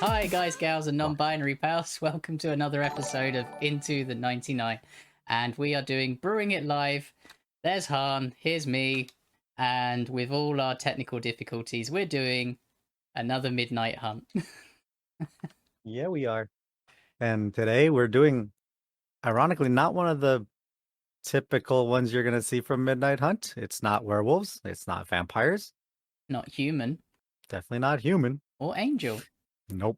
Hi guys, gals and non-binary pals, welcome to another episode of Into the 99, and we are doing Brewing It Live. There's Han, here's me, and with all our technical difficulties, we're doing another Midnight Hunt. Yeah, we are. And today we're doing, ironically, not one of the typical ones you're going to see from Midnight Hunt. It's not werewolves. It's not vampires. Not human. Definitely not human. Or angel. Nope.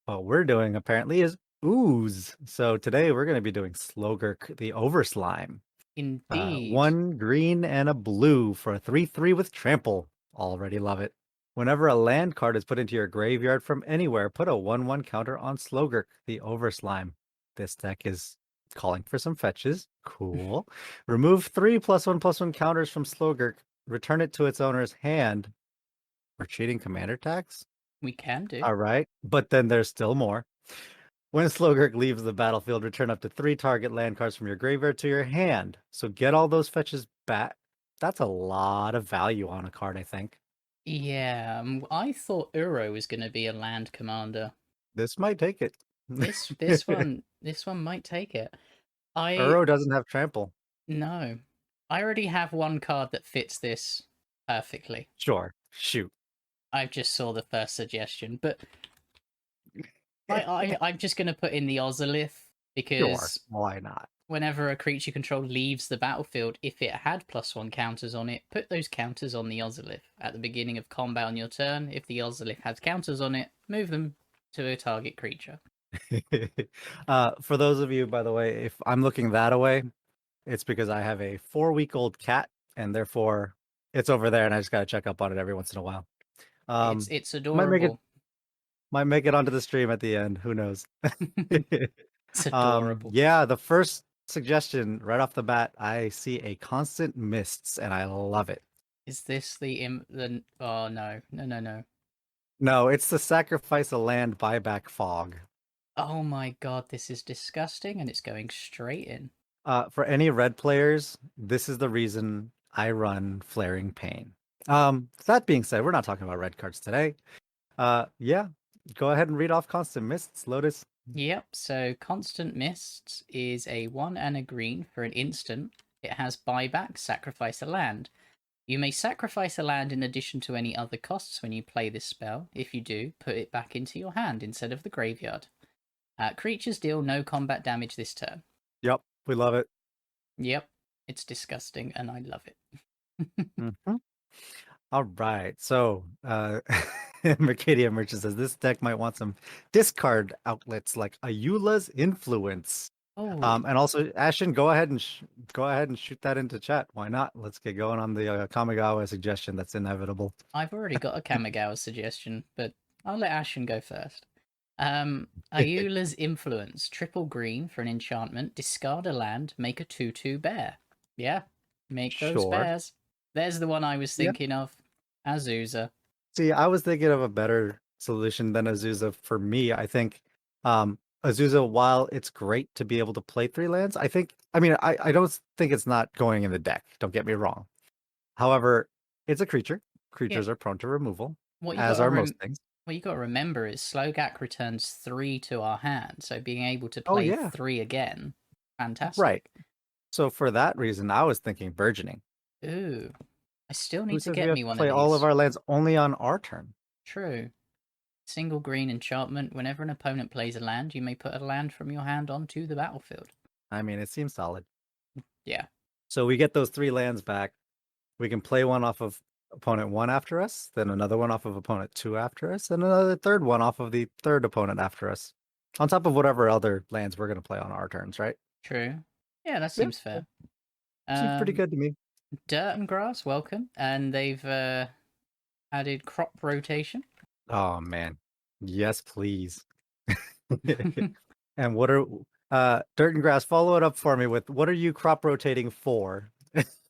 What we're doing, apparently, is ooze. So today we're going to be doing Slogurk The Overslime. Indeed. 1 green and a blue for a 3/3 with trample. Already love it. Whenever a land card is put into your graveyard from anywhere, put a 1/1 counter on Slogurk The Overslime. This deck is calling for some fetches. Cool. Remove 3 +1/+1 counters from Slogurk. Return it to its owner's hand. We're cheating commander tax? We can do. All right. But then there's still more. When Slogurk leaves the battlefield, return up to 3 target land cards from your graveyard to your hand. So get all those fetches back. That's a lot of value on a card, I think. Yeah, I thought Uro was going to be a land commander. This might take it. This one might take it. Uro doesn't have trample. No. I already have one card that fits this perfectly. Sure. Shoot. I just saw the first suggestion, but I'm just going to put in the Ozolith because sure. Why not? Whenever a creature you control leaves the battlefield, if it had +1 counters on it, put those counters on the Ozolith. At the beginning of combat on your turn, if the Ozolith has counters on it, move them to a target creature. For those of you, by the way, if I'm looking that away, it's because I have a 4-week-old cat, and therefore it's over there, and I just got to check up on it every once in a while. It's adorable. Might make it onto the stream at the end. Who knows? It's adorable. Yeah, the first suggestion right off the bat, I see a constant mists, and I love it. Is this the oh no. No, it's the sacrifice a land buyback fog. Oh my god, this is disgusting, and it's going straight in. For any red players, this is the reason I run Flaring Pain. That being said, we're not talking about red cards today. Yeah, go ahead and read off Constant Mists, Lotus. Yep, so Constant Mists is a 1 and a green for an instant. It has buyback, sacrifice a land. You may sacrifice a land in addition to any other costs when you play this spell. If you do, put it back into your hand instead of the graveyard. Creatures deal no combat damage this turn. Yep, we love it. Yep, it's disgusting, and I love it. Mm-hmm. All right, so Mercadia Merchant says this deck might want some discard outlets like Ayula's Influence. Oh. And also, Ashen, go ahead and shoot that into chat. Why not? Let's get going on the Kamigawa suggestion. That's inevitable. I've already got a Kamigawa suggestion, but I'll let Ashen go first. Ayula's Influence, 3 green for an enchantment. Discard a land, make a 2/2 bear. Yeah, make those bears. There's the one I was thinking of. Azusa. See, I was thinking of a better solution than Azusa for me. I think Azusa, while it's great to be able to play 3 lands, I don't think it's not going in the deck. Don't get me wrong. However, it's a creature. Creatures are prone to removal, as are most things. What you got to remember is Slogurk returns 3 to our hand, so being able to play 3 again, fantastic. Right. So for that reason, I was thinking Burgeoning. Ooh. I still need to get me one of these. Play all of our lands only on our turn. True. Single green enchantment. Whenever an opponent plays a land, you may put a land from your hand onto the battlefield. I mean, it seems solid. Yeah. So we get those 3 lands back. We can play one off of opponent 1 after us, then another one off of opponent 2 after us, and another third one off of the third opponent after us. On top of whatever other lands we're going to play on our turns, right? True. Yeah, that seems fair. Seems pretty good to me. Dirt and Grass, welcome. And they've added crop rotation. Oh, man. Yes, please. And what are... Dirt and Grass, follow it up for me with, what are you crop rotating for?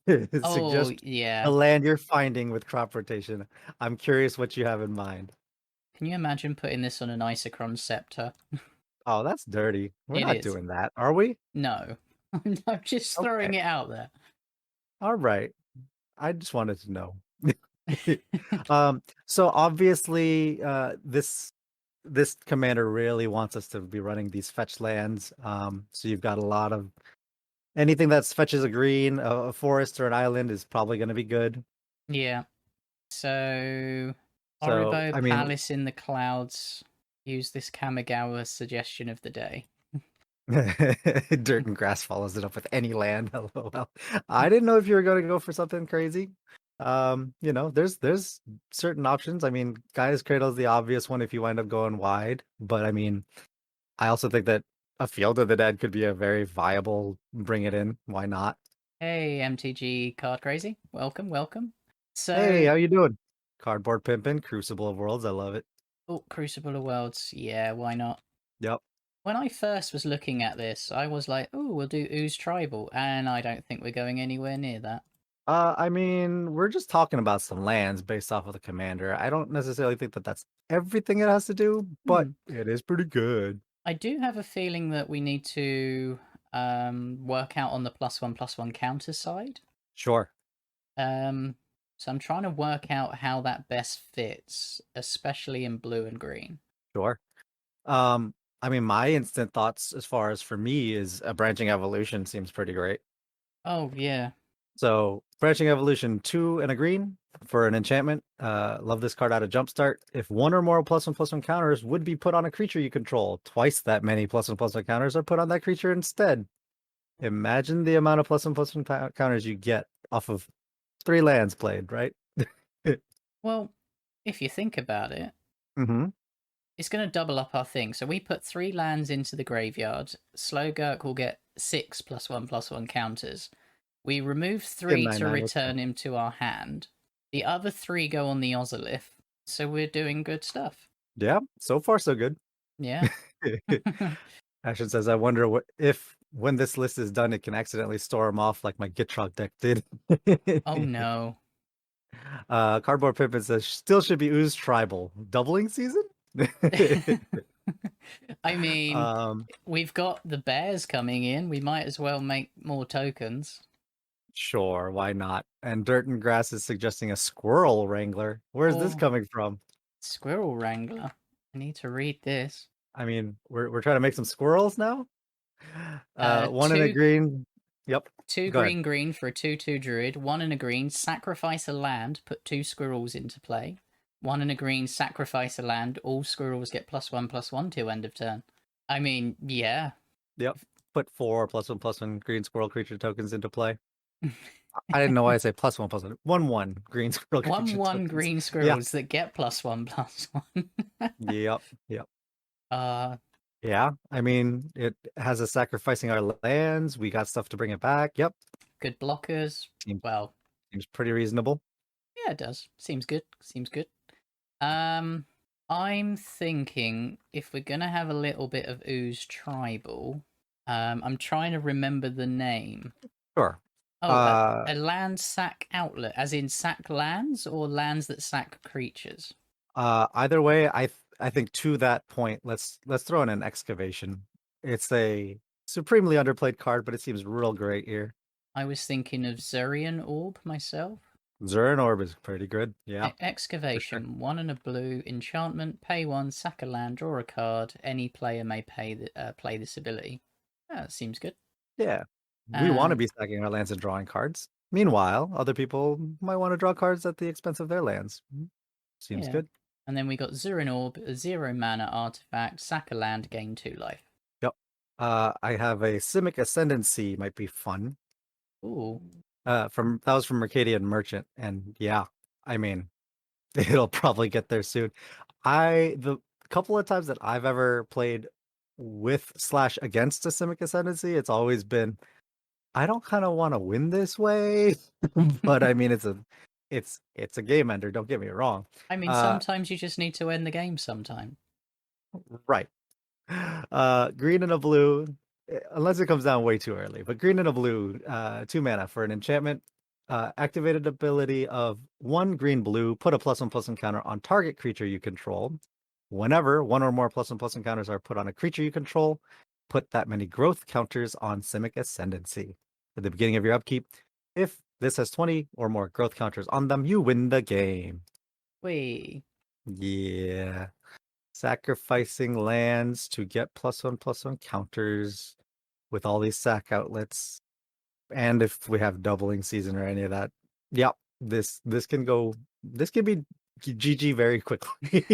Suggest yeah. the land you're finding with crop rotation. I'm curious what you have in mind. Can you imagine putting this on an Isochron scepter? Oh, that's dirty. We're It not is. doing that, are we? No. I'm just Okay. throwing it out there. All right. I just wanted to know. So obviously, this commander really wants us to be running these fetch lands. So you've got a lot of anything that fetches a green, a forest or an island is probably going to be good. Yeah. So, So Oribo I mean, Palace in the Clouds. Use this Kamigawa suggestion of the day. dirt and grass follows it up with any land. LOL. I didn't know if you were going to go for something crazy. There's certain options. I mean, Gaia's Cradle is the obvious one if you wind up going wide, but I mean, I also think that a Field of the Dead could be a very viable bring it in. Why not? Hey, MTG Card Crazy. Welcome, welcome. Hey, So, how you doing? Cardboard Pimpin', Crucible of Worlds. I love it. oh, Crucible of Worlds. Yeah, why not? Yep. When I first was looking at this, I was like, oh, we'll do Ooze Tribal, and I don't think we're going anywhere near that. I mean, we're just talking about some lands based off of the commander. I don't necessarily think that that's everything it has to do, but Hmm. it is pretty good. I do have a feeling that we need to work out on the +1/+1 counter side. Sure, Um, so I'm trying to work out how that best fits, especially in blue and green. sure. Um, I mean, my instant thoughts as far as for me is a branching evolution seems pretty great. Oh yeah. So branching evolution 2 and a green for an enchantment. Love this card out of Jumpstart. If one or more +1/+1 counters would be put on a creature you control, twice that many +1/+1 counters are put on that creature instead. Imagine the amount of +1/+1 counters you get off of 3 lands played, right? Well, if you think about it, Mm-hmm. it's going to double up our thing. So we put 3 lands into the graveyard. Slogurk will get 6 +1/+1 counters. We remove Get 3 to 9/9 with return him to our hand. The other 3 go on the Ozolith. So we're doing good stuff. Yeah, so far so good. Yeah. Ashen says, I wonder what if when this list is done, it can accidentally store them off like my Gitrog deck did. Oh no. Cardboard Pippin says, still should be Ooze Tribal. Doubling season? I mean, um, we've got the bears coming in. We might as well make more tokens. sure, why not? And Dirt and Grass is suggesting a Squirrel Wrangler. Where's this Oh, coming from? Squirrel Wrangler. I need to read this. I mean, we're trying to make some squirrels now? One in a Two green. Yep. two Go ahead. green for a 2/2 druid. One in a green. Sacrifice a land. Put 2 squirrels into play. One in a green. Sacrifice a land. All squirrels get +1/+1 till end of turn. I mean, yeah. Yep. Put 4 +1/+1 green squirrel creature tokens into play. I didn't know why I say +1/+1. 1/1 green squirrel creature 1/1 tokens. green Yeah. squirrels that get +1/+1. Yep. Yep. uh, Yeah. I mean, it has a sacrificing our lands. We got stuff to bring it back. Yep. good blockers. Seems, Well, seems pretty reasonable. yeah, it does. Seems good. Seems good. I'm thinking if we're gonna have a little bit of Ooze Tribal, I'm trying to remember the name. Sure. Oh, a land sack outlet, as in sack lands or lands that sack creatures. Either way, I think to that point, let's throw in an excavation. It's a supremely underplayed card, but it seems real great here. I was thinking of Zurian Orb myself. Zurin Orb is pretty good. Yeah, for sure. Excavation, 1 and a blue, enchantment, pay 1, sack a land, draw a card. Any player may play this ability. That seems good. Yeah. We want to And be stacking our lands and drawing cards. Meanwhile, other people might want to draw cards at the expense of their lands. Seems yeah. good. And then we got Zurin Orb, a 0 mana artifact, sack a land, gain 2 life. Yep. I have a Simic Ascendancy, might be fun. Ooh. That was from Mercadian Merchant, and yeah, I mean, it'll probably get there soon. The couple of times that I've ever played with/against a Simic Ascendancy, it's always been I don't kind of want to win this way, but I mean it's a game ender. Don't get me wrong. I mean, Uh, sometimes you just need to end the game sometime. right. Green and a blue, unless it comes down way too early. But green and a blue, 2 mana for an enchantment. Activated ability of 1 green blue. Put a +1/+1 counter on target creature you control. Whenever one or more +1/+1 counters are put on a creature you control, put that many growth counters on Simic Ascendancy. At the beginning of your upkeep, if this has 20 or more growth counters on them, you win the game. Wait. Yeah. Sacrificing lands to get +1/+1 counters with all these sack outlets. And if we have doubling season or any of that, yep, this can be GG very quickly.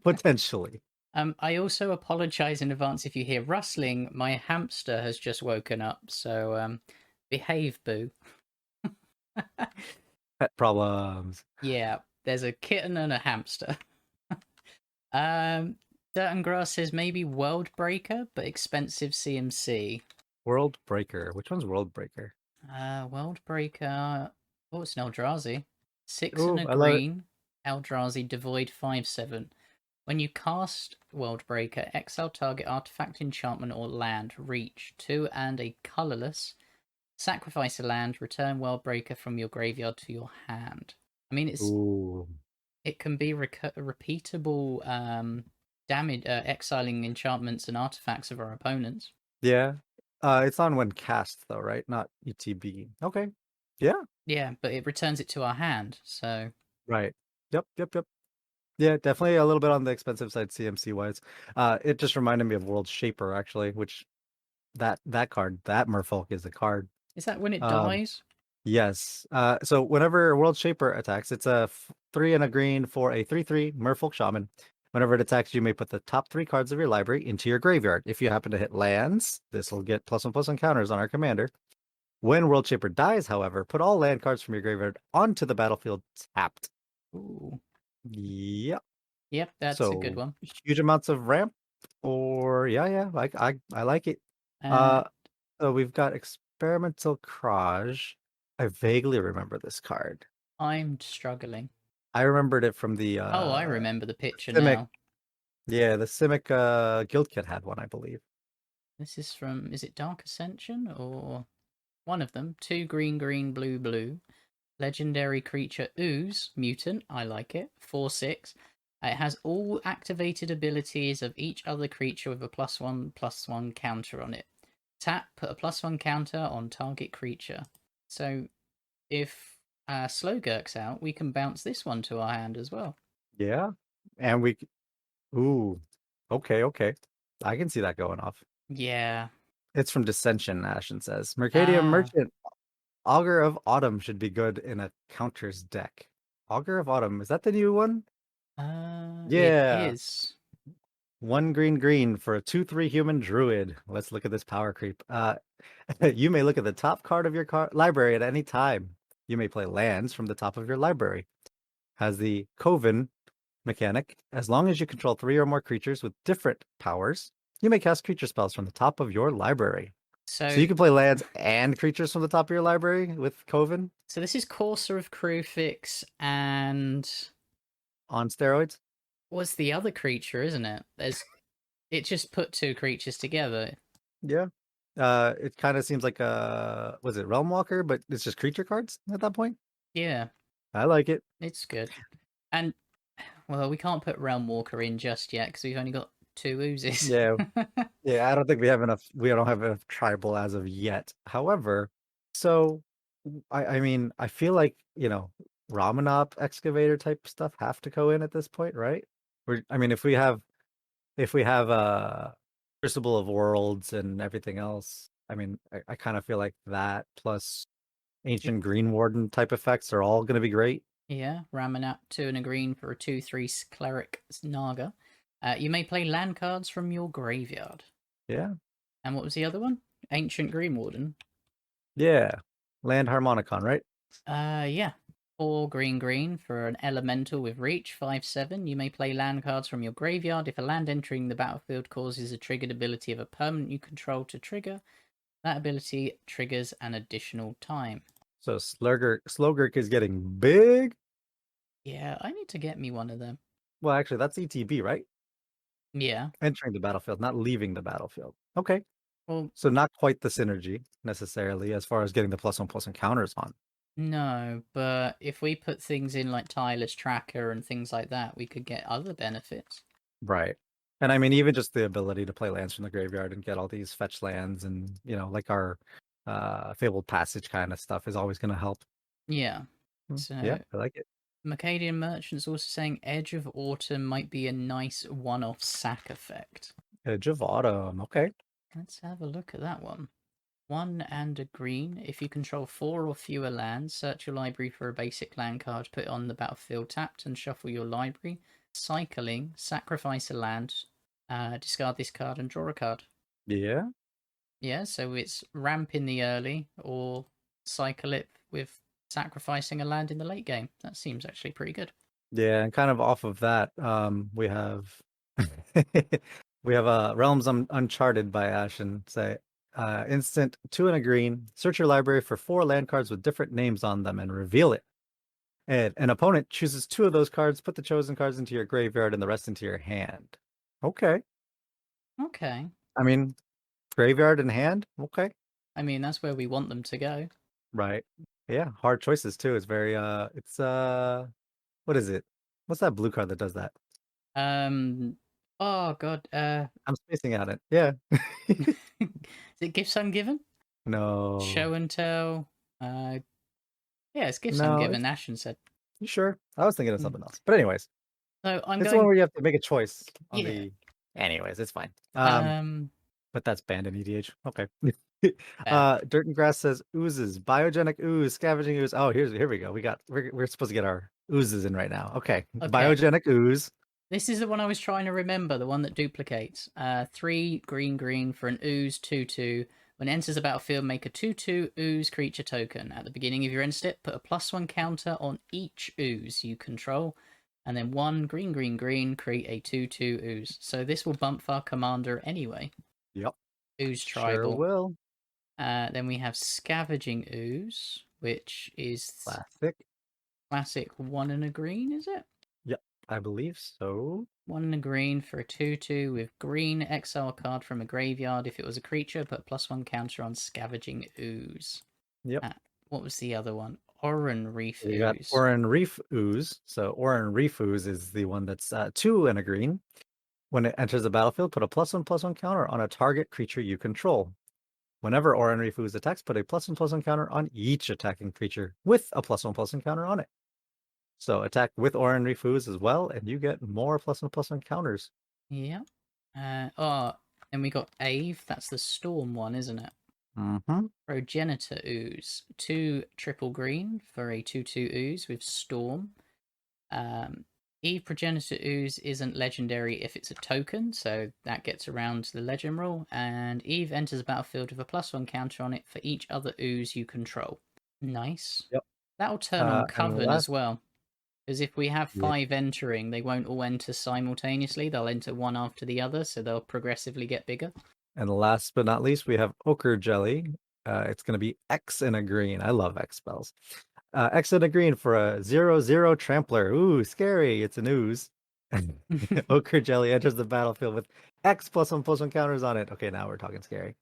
Potentially. I also apologize in advance if you hear rustling. My hamster has just woken up, so behave, Boo. Pet problems. Yeah, there's a kitten and a hamster. Dirt and Grass says maybe World Breaker, but expensive CMC. World Breaker. Which one's World Breaker? World Breaker. Oh, it's an Eldrazi. 6 and Oh, a I love it. green. Eldrazi Devoid 5/7. When you cast World Breaker, exile target artifact, enchantment, or land. Reach 2 and a colorless. Sacrifice a land. Return World Breaker from your graveyard to your hand. I mean, Ooh. it can be repeatable damage, exiling enchantments and artifacts of our opponents. Yeah. It's on when cast though, right? Not ETB. Okay. Yeah. Yeah, but it returns it to our hand, so Right. Yep. Yeah, definitely a little bit on the expensive side CMC wise. It just reminded me of World Shaper actually, which that card, that Merfolk is a card. is that when it Um, dies? yes. So whenever World Shaper attacks, it's a 3 and a green for a 3/3 Merfolk Shaman. Whenever it attacks, you may put the top 3 cards of your library into your graveyard. If you happen to hit lands, this will get +1/+1 counters on our commander. When World Shaper dies, however, put all land cards from your graveyard onto the battlefield tapped. Ooh. Yep. Yep, that's a good So one. huge amounts of ramp, or yeah, I like it. Uh, Uh, so we've got Experimental Crage. I vaguely remember this card. I'm struggling. I remembered it from the Oh, I remember the picture Simic. now. Yeah, the Simic Guild Kit had one, I believe. This is from, is it Dark Ascension or one of them? 2 green, green, blue, blue. Legendary creature Ooze, mutant, I like it. 4/6. It has all activated abilities of each other creature with a +1/+1 counter on it. Tap, put a +1 counter on target creature. So if Slogurk's out, we can bounce this one to our hand as well. Yeah, and ooh, okay. I can see that going off. Yeah. It's from Dissension, Ashen says. Mercadian Ah. Merchant. Augur of Autumn should be good in a counters deck. Augur of Autumn, is that the new one? It Yeah. is. 1 green green for a 2/3 human druid. Let's look at this power creep. You may look at the top card of your library at any time. You may play lands from the top of your library. Has the Coven mechanic. As long as you control 3 or more creatures with different powers, you may cast creature spells from the top of your library. So So you can play lands and creatures from the top of your library with Coven so this is Courser of Crewfix and on steroids. what's the other creature, isn't it? It just put 2 creatures together. Yeah. It kind of seems like was it Realm Walker, but it's just creature cards at that point. Yeah, I like it. it's good. And well, we can't put Realm Walker in just yet because we've only got 2 oozes. Yeah. Yeah, I don't think we have enough. We don't have enough tribal as of yet. However, so I mean, I feel like, Ramanop excavator type stuff have to go in at this point, right? I mean, if we have Crucible of Worlds and everything else, I mean, I kind of feel like that plus Ancient Green Warden type effects are all going to be great. Yeah, Ramanap 2 and a green for a 2/3 cleric Naga. You may play land cards from your graveyard. Yeah. And what was the other one? Ancient Green Warden. Yeah. Land Harmonicon, right? Yeah. 4 green green for an elemental with reach, 5/7. You may play land cards from your graveyard. If a land entering the battlefield causes a triggered ability of a permanent you control to trigger, that ability triggers an additional time. So Slogurk is getting big. Yeah, I need to get me one of them. Well, actually, that's ETB, right? Yeah. Entering the battlefield, not leaving the battlefield. Okay. Well, So not quite the synergy necessarily as far as getting the +1/+1 counters on. no, but if we put things in like Tireless Tracker and things like that, we could get other benefits. Right. And I mean, even just the ability to play lands from the graveyard and get all these fetch lands and, like our Fabled Passage kind of stuff is always going to help. Yeah. Yeah, So I like it. Mercadian Merchant's also saying Edge of Autumn might be a nice one-off sack effect. Edge of Autumn. Okay. Let's have a look at that one. 1 and a green. If you control 4 or fewer lands, search your library for a basic land card, put it on the battlefield tapped, and shuffle your library. Cycling, sacrifice a land, discard this card, and draw a card. Yeah. Yeah, so it's ramp in the early or cycle it with sacrificing a land in the late game. That seems actually pretty good. Yeah, and kind of off of that, we have we have Realms Uncharted by Ashen. Say instant 2 and a green. Search your library for 4 land cards with different names on them and reveal it. And an opponent chooses 2 of those cards, put the chosen cards into your graveyard and the rest into your hand. Okay. Okay. I mean, graveyard and hand? Okay. I mean, that's where we want them to go. Right. Yeah, hard choices too. It's very it's what is it? What's that blue card that does that? Oh god, I'm spacing out it. Yeah. is it Gifts Ungiven? No. Show and Tell. Yeah, it's Gifts No, Ungiven, Ashen said. you sure? I was thinking of Mm. something else. But anyways, So I'm it's the one going. where you have to make a choice on Yeah. the anyways, it's fine. Um. But that's banned in EDH. Okay. Fair. Dirt and Grass says oozes, biogenic ooze, scavenging ooze. Oh, here we go. We're supposed to get our oozes in right now. Okay. Okay. Biogenic ooze. This is the one I was trying to remember, the one that duplicates. 3 green green for an ooze 2/2. When it enters the battlefield, make a 2/2 ooze creature token. At the beginning of your end step, put a +1 counter on each ooze you control. And then 1 green green green, create a 2/2 ooze. So this will bump our commander anyway. Yep. Ooze Sure tribal. will. Then we have Scavenging Ooze, which is Classic 1 and a green, is it? Yep, I believe so. 1 and a green for a 2/2 with green exile card from a graveyard. If it was a creature, put +1 counter on Scavenging Ooze. Yep. What was the other one? Oran Reef You got Ooze. Oran Reef Ooze. So Oran Reef Ooze is the one that's 2 and a green. When it enters the battlefield, put a +1/+1 counter on a target creature you control. Whenever Oran Reef Ooze attacks, put a +1/+1 counter on each attacking creature with a +1/+1 counter on it. So attack with Oran Reef Ooze as well, and you get more +1/+1 counters. Yeah. And we got Ave. That's the Storm one, isn't it? Mm-hmm. Progenitor Ooze. 2 triple green for a 2/2 ooze with Storm. Eve Progenitor Ooze isn't legendary if it's a token, so that gets around the legend rule. And Eve enters the battlefield with a +1 counter on it for each other ooze you control. Nice. Yep. That'll turn on And Coven as well. Because if we have Yeah. 5 entering, they won't all enter simultaneously. They'll enter one after the other, so they'll progressively get bigger. And last but not least, we have Ochre Jelly. It's going to be X and a green. I love X spells. X and a green for a 0/0 trampler. Ooh, scary. It's an ooze. Ochre Jelly enters the battlefield with X +1/+1 counters on it. Okay, now we're talking scary.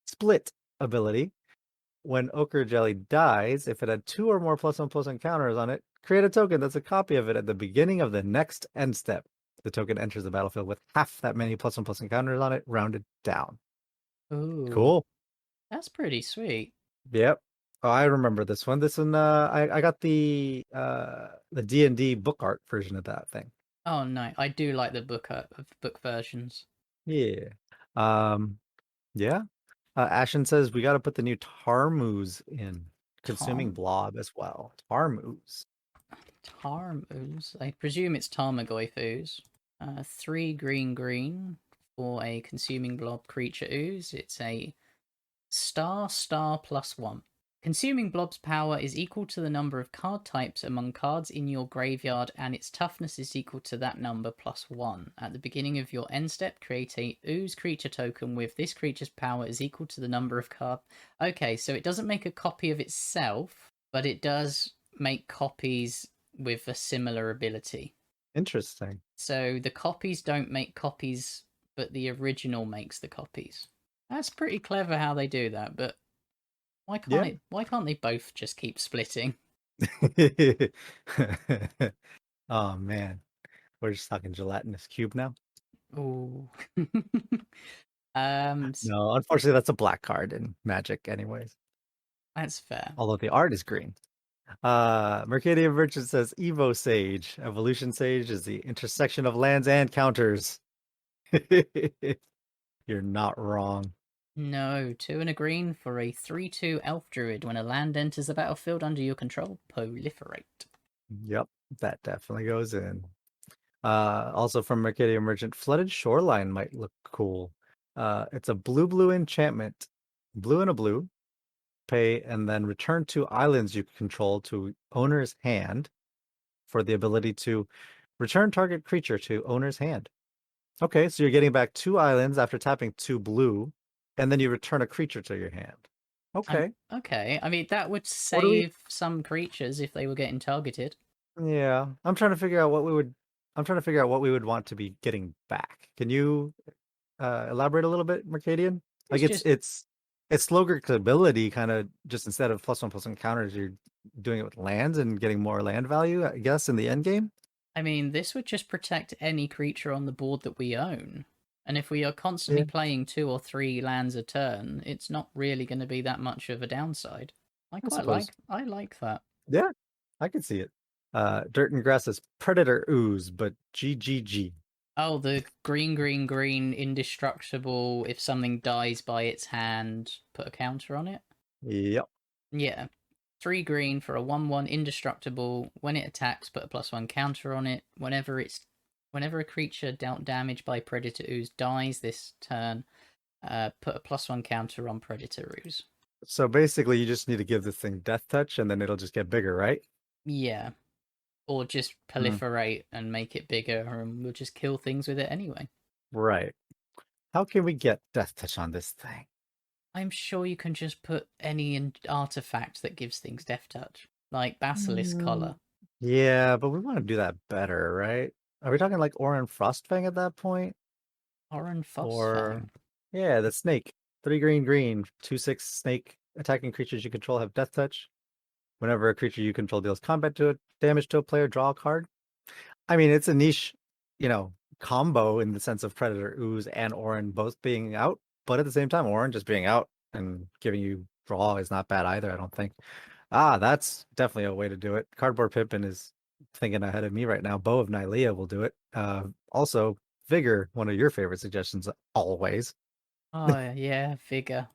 Split ability. When Ochre Jelly dies, if it had 2 or more +1/+1 counters on it, create a token that's a copy of it at the beginning of the next end step. The token enters the battlefield with half that many +1/+1 counters on it, rounded down. Ooh, Cool. that's pretty sweet. Yep. Oh, I remember this one. This one, I got the D&D book art version of that thing. Oh no, I do like the book versions. Yeah. Yeah. Ashen says we got to put the new Tarmoos in. Consuming blob as well. Tarmoos. Tarm ooze. I presume it's Tarmogoyf ooze. 3 green green for a consuming blob creature ooze. It's a star +1. Consuming blob's power is equal to the number of card types among cards in your graveyard, and its toughness is equal to that number +1. At the beginning of your end step, create a ooze creature token with this creature's power is equal to the number of cards. Okay, so it doesn't make a copy of itself, but it does make copies with a similar ability. Interesting. So the copies don't make copies, but the original makes the copies. That's pretty clever how they do that, but why can't they both just keep splitting? Oh man. We're just talking gelatinous cube now. Ooh. S- No, unfortunately, that's a black card in Magic, anyways. that's fair. Although the art is green. Mercadian Merchant says Evo Sage. Evolution Sage is the intersection of lands and counters. You're not wrong. No, 2 and a green for a 3/2 elf druid. When a land enters the battlefield under your control, proliferate. Yep, that definitely goes in. Also from Mercadian Merchant, Flooded Shoreline might look cool. It's a blue enchantment. Blue and a blue. Pay and then return 2 islands you control to owner's hand for the ability to return target creature to owner's hand. Okay, so you're getting back 2 islands after tapping 2 blue, and then you return a creature to your hand. I'm Okay. okay. I mean, that would What do we save some creatures if they were getting targeted. Yeah, I'm trying to figure out what we would I'm trying to figure out what we would want to be getting back. Can you elaborate a little bit, Mercadian? Like It's just, it's Slogurk's ability kind of just instead of +1/+1 counters, you're doing it with lands and getting more land value, I guess, in the end game. I mean, this would just protect any creature on the board that we own. And if we are constantly Yeah, playing 2 or 3 lands a turn, it's not really going to be that much of a downside. I suppose. I like that. Yeah, I can see it. Dirt and Grass is Predator Ooze, but GGG. Oh, the green, indestructible. If something dies by its hand, put a counter on it. Yep. Yeah. 3 green for a 1/1 indestructible. When it attacks, put a +1 counter on it. Whenever a creature dealt damage by Predator Ooze dies this turn, put a +1 counter on Predator Ooze. So basically, you just need to give this thing Death Touch, and then it'll just get bigger, right? Yeah. Or just Hmm. proliferate and make it bigger, and we'll just kill things with it anyway. Right. How can we get Death Touch on this thing? I'm sure you can just put any artifact that gives things Death Touch, like Basilisk Mm, Collar. yeah, but we want to do that better, right? Are we talking like Orin Frostfang at that point? Oran Or Frostfang. yeah, the snake. 3 green, 2/6 snake. Attacking creatures you control have Death Touch. Whenever a creature you control deals combat to it, damage to a player, draw a card. I mean, it's a niche, you know, combo in the sense of Predator Ooze and Orin both being out, but at the same time, Orin just being out and giving you draw is not bad either, I don't think. That's definitely a way to do it. Cardboard Pippin is thinking ahead of me right now. Bow of Nylea will do it. Also, Vigor, one of your favorite suggestions, always. Oh, yeah, Vigor.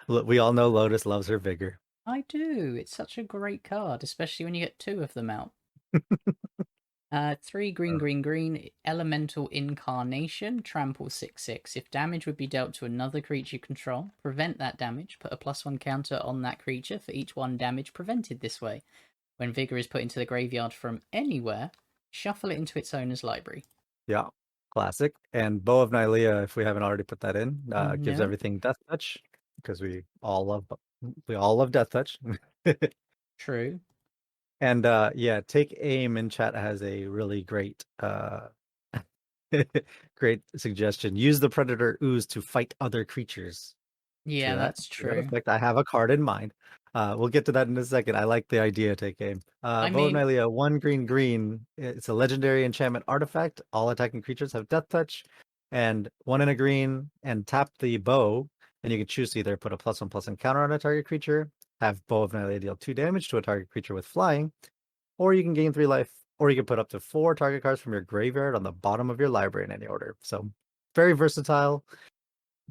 Look, we all know Lotus loves her Vigor. I do. It's such a great card, especially when you get 2 of them out. 3 green, elemental incarnation, trample 6/6. If damage would be dealt to another creature you control, prevent that damage. Put a +1 counter on that creature for each 1 damage prevented this way. When Vigor is put into the graveyard from anywhere, shuffle it into its owner's library. Yeah, classic. And Bow of Nylea, if we haven't already put that in, gives No, everything Death Touch because we all love Death Touch. true. And yeah, Take Aim in chat has a really great great suggestion. Use the Predator Ooze to fight other creatures. Yeah, that's To that true. effect, I have a card in mind. We'll get to that in a second. I like the idea, Take Aim. I Bow of mean, Nylea, 1 green. It's a legendary enchantment artifact. All attacking creatures have Death Touch. And 1 and a green, and tap the bow, and you can choose to either put a +1/+1 counter on a target creature, have Bow of Nylea deal 2 damage to a target creature with flying, or you can gain 3 life, or you can put up to 4 target cards from your graveyard on the bottom of your library in any order. So very versatile.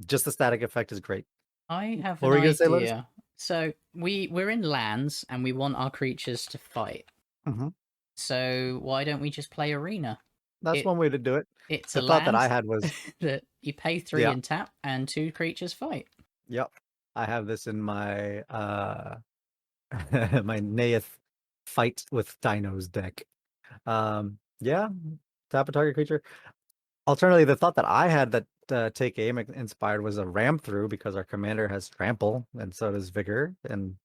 Just the static effect is great. I have What an were you gonna say, Lotus? idea. So we're in lands and we want our creatures to fight. Hmm. So why don't we just play arena? That's It one way to do it. it's The a thought that I land had was, that you pay 3 yeah, and tap and 2 creatures fight. yep. I have this in my my Naeth fight with dinos deck. Yeah, tap a target creature. Alternatively, the thought that I had that Take Aim inspired was a ram through because our commander has trample and so does vigor and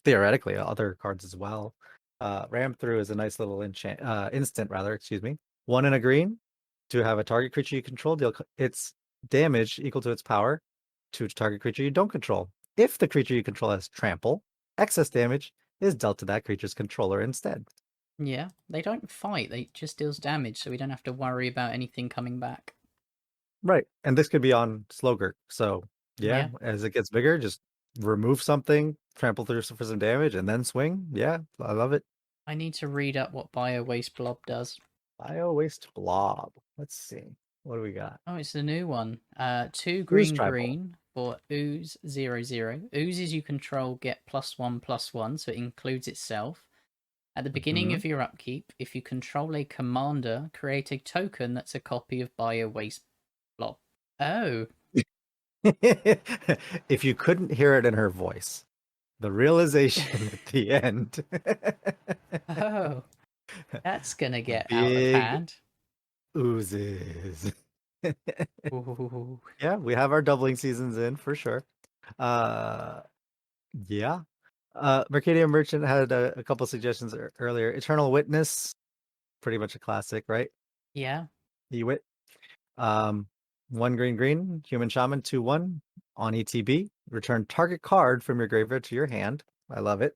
theoretically other cards as well. Ram through is a nice little instant rather, excuse me. 1 and a green to have a target creature you control deal its damage equal to its power to target creature you don't control. If the creature you control has trample, excess damage is dealt to that creature's controller instead. Yeah, they don't fight, they just deals damage, so we don't have to worry about anything coming back. Right. And this could be on Slogurk. So yeah, Yeah, as it gets bigger, just remove something, trample through for some damage, and then swing. Yeah, I love it. I need to read up what Bio Waste Blob does. Bio Waste Blob. Let's see. What do we got? Oh, it's the new one. Two Ooze green Tribal. green for ooze 0/0. Oozes you control get +1/+1, so it includes itself. At the beginning Hmm. of your upkeep, if you control a commander, create a token that's a copy of Bio Waste Blob. Oh, If you couldn't hear it in her voice, the realization at the end. oh, that's gonna get out of Big hand. oozes. Ooh. Yeah, we have our doubling seasons in for sure. Uh yeah. Mercadian Merchant had a couple suggestions earlier. Eternal Witness, pretty much a classic, right? Yeah, Ewit. Um, one green green, human shaman, 2/1 on ETB. Return target card from your graveyard to your hand. I love it.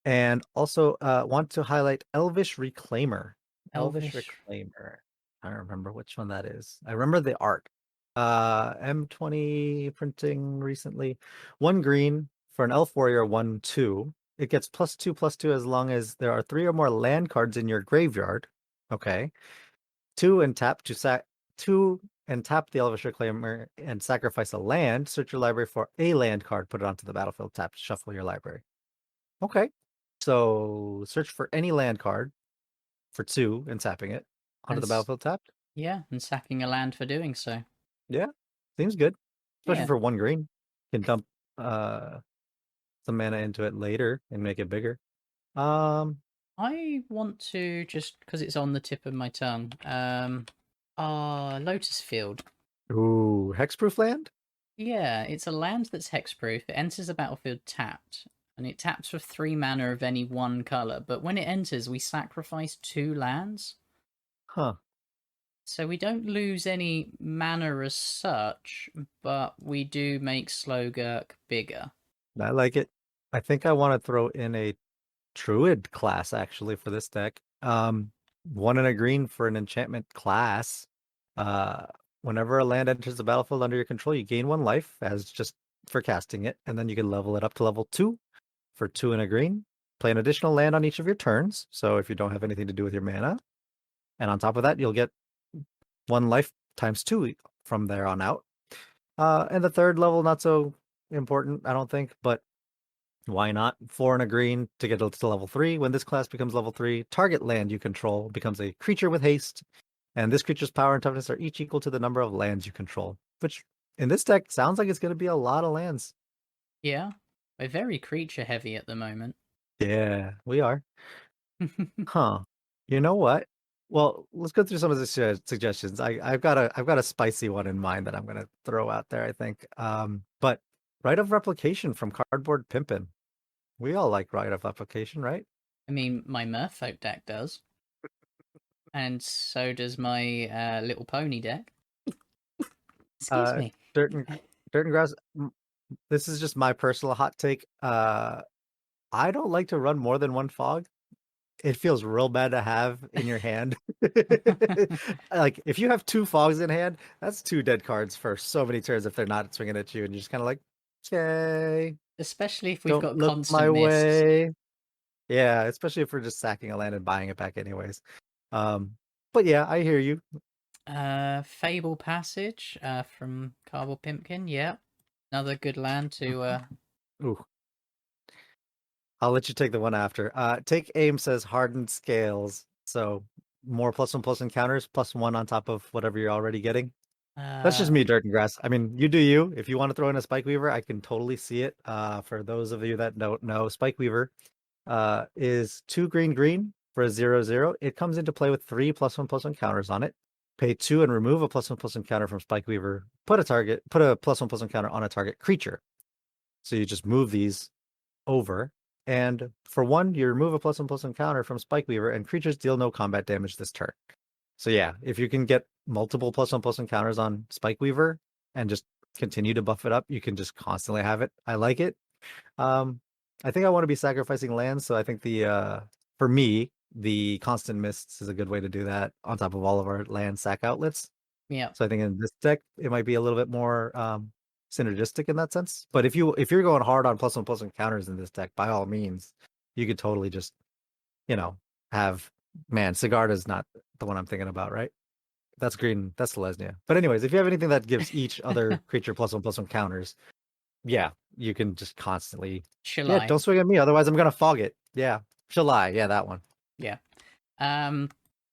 And also want to highlight Elvish Reclaimer. Elvish Elvish. Reclaimer. I don't remember which one that is. I remember the art. M20 printing recently. One green for an elf warrior, 1/2. It gets +2/+2 as long as there are 3 or more land cards in your graveyard. Okay. Two and tap to sack two and tap the Elvish Reclaimer and sacrifice a land. Search your library for a land card, put it onto the battlefield, tap to shuffle your library. Okay. So search for any land card for 2 and tapping it onto And the battlefield tapped. yeah, and sacking a land for doing so. Yeah. Seems good. Especially Yeah, for one green. You can dump uh some mana into it later and make it bigger. Um I want to just because it's on the tip of my tongue. Lotus Field. ooh, hexproof land? Yeah, it's a land that's hexproof. It enters the battlefield tapped, and it taps for 3 mana of any one color. But when it enters, we sacrifice 2 lands, Huh. so we don't lose any mana as such, but we do make Slogurk bigger. I like it. I think I want to throw in a Druid class actually for this deck. One and a green for an enchantment class. Uh, Whenever a land enters the battlefield under your control, you gain 1 life as just for casting it, and then you can level it up to level 2 for 2 and a green. Play an additional land on each of your turns. So if you don't have anything to do with your mana, and on top of that, you'll get 1 life times 2 from there on out. And the third level, not so important, I don't think, but why not? 4 and a green to get to level 3. When this class becomes level 3, target land you control becomes a creature with haste, and this creature's power and toughness are each equal to the number of lands you control. Which in this deck sounds like it's going to be a lot of lands. Yeah, we're very creature heavy at the moment. Yeah, we are. Huh. You know what? Well, let's go through some of the suggestions. I've got a spicy one in mind that I'm gonna throw out there, I think. But Rite of Replication from Cardboard Pimpin'. We all like Rite of Replication, right? I mean, my Merfolk deck does, and so does my Little Pony deck. Excuse Uh, me. Dirt and Dirt and Grass. This is just my personal hot take. I don't like to run more than one fog. It feels real bad to have in your hand. Like if you have 2 fogs in hand, that's 2 dead cards for so many turns if they're not swinging at you, and you're just kind of like, okay, Especially if we've don't got look constant my mists. way. Yeah, especially if we're just sacking a land and buying it back anyways. Um, but yeah, I hear you. Fable Passage from Cardboard Pimpkin. Yeah, another good land to. Ooh, I'll let you take the one after. Take aim says hardened scales, so more +1/+1 encounters, +1 on top of whatever you're already getting. That's just Uh, me, Dirt and Grass. I mean, you do you. If you want to throw in a Spike Weaver, I can totally see it. For those of you that don't know, Spike Weaver is 2 green green for a 0/0. It comes into play with 3 +1/+1 counters on it. Pay 2 and remove a +1/+1 counter from Spike Weaver. Put a +1/+1 counter on a target creature. So you just move these over. And for 1, you remove a +1/+1 counter from Spike Weaver, and creatures deal no combat damage this turn. So yeah, if you can get multiple +1/+1 counters on Spike Weaver and just continue to buff it up, you can just constantly have it. I like it. I think I want to be sacrificing lands, so I think the for me, the constant mists is a good way to do that on top of all of our land sack outlets. Yeah. So I think in this deck it might be a little bit more synergistic in that sense. But if you're going hard on +1/+1 counters in this deck, by all means, you could totally just, have Sigarda's not the one I'm thinking about, right? That's green, that's Selesnya. But anyways, if you have anything that gives each other creature +1/+1 counters, yeah, you can just constantly. Shall Yeah, I? don't swing at me, otherwise I'm gonna fog it. Yeah. Shall I? Yeah, that one. Yeah. The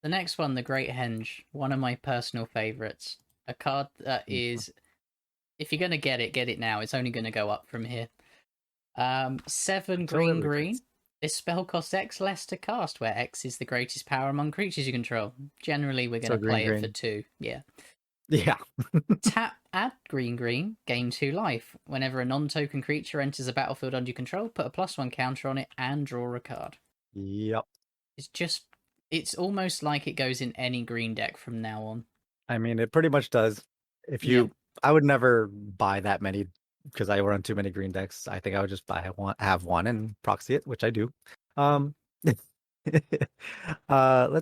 next one, the Great Henge, one of my personal favorites. A card that is, if you're gonna get it now. It's only gonna go up from here. 7 Until it green regrets. green. This spell costs X less to cast, where X is the greatest power among creatures you control. Generally, we're So gonna play it for green. 2. Yeah. Yeah. Tap, add green green, gain 2 life. Whenever a non-token creature enters a battlefield under your control, put a +1 counter on it and draw a card. Yep. It's almost like it goes in any green deck from now on. I mean, it pretty much does. If Yep. I would never buy that many because I run too many green decks. I think I would just have one and proxy it, which I do. Let's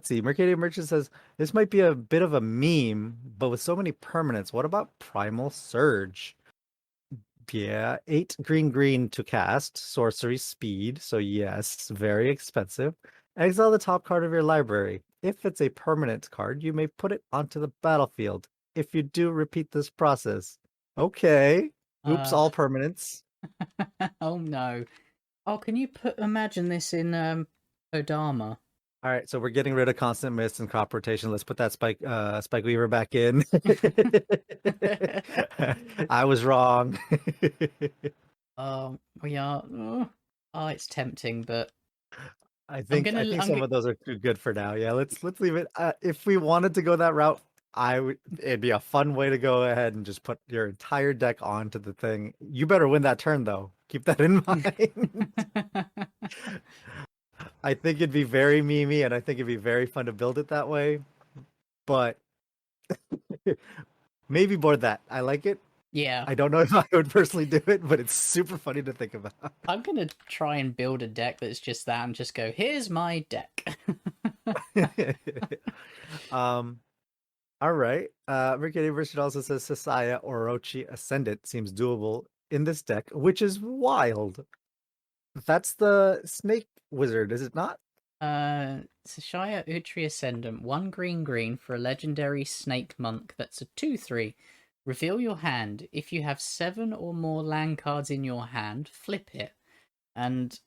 see. Mercadian Merchant says this might be a bit of a meme, but with so many permanents, what about Primal Surge? Yeah, 8 green green to cast, sorcery speed, so yes, very expensive. Exile the top card of your library. If it's a permanent card, you may put it onto the battlefield. If you do, repeat this process. Okay. Oops, all permanents. Oh no. Oh, can you imagine this in Odama? All right, so we're getting rid of constant mist and crop rotation. Let's put that Spike Weaver back in. I was wrong. We are. Oh, it's tempting, but I think some of those are too good for now. Yeah, let's leave it. If we wanted to go that route, it'd be a fun way to go ahead and just put your entire deck onto the thing. You better win that turn though. Keep that in mind. I think it'd be very memey, and I think it'd be very fun to build it that way. But maybe board that. I like it. Yeah. I don't know if I would personally do it, but it's super funny to think about. I'm gonna try and build a deck that's just that and just go, here's my deck. All right. Mercadian Version also says Sasaya Orochi Ascendant seems doable in this deck, which is wild. That's the snake wizard, is it not? Sashaya Utri Ascendant, 1 green green for a legendary snake monk that's a 2/3. Reveal your hand. If you have 7 or more land cards in your hand, flip it. And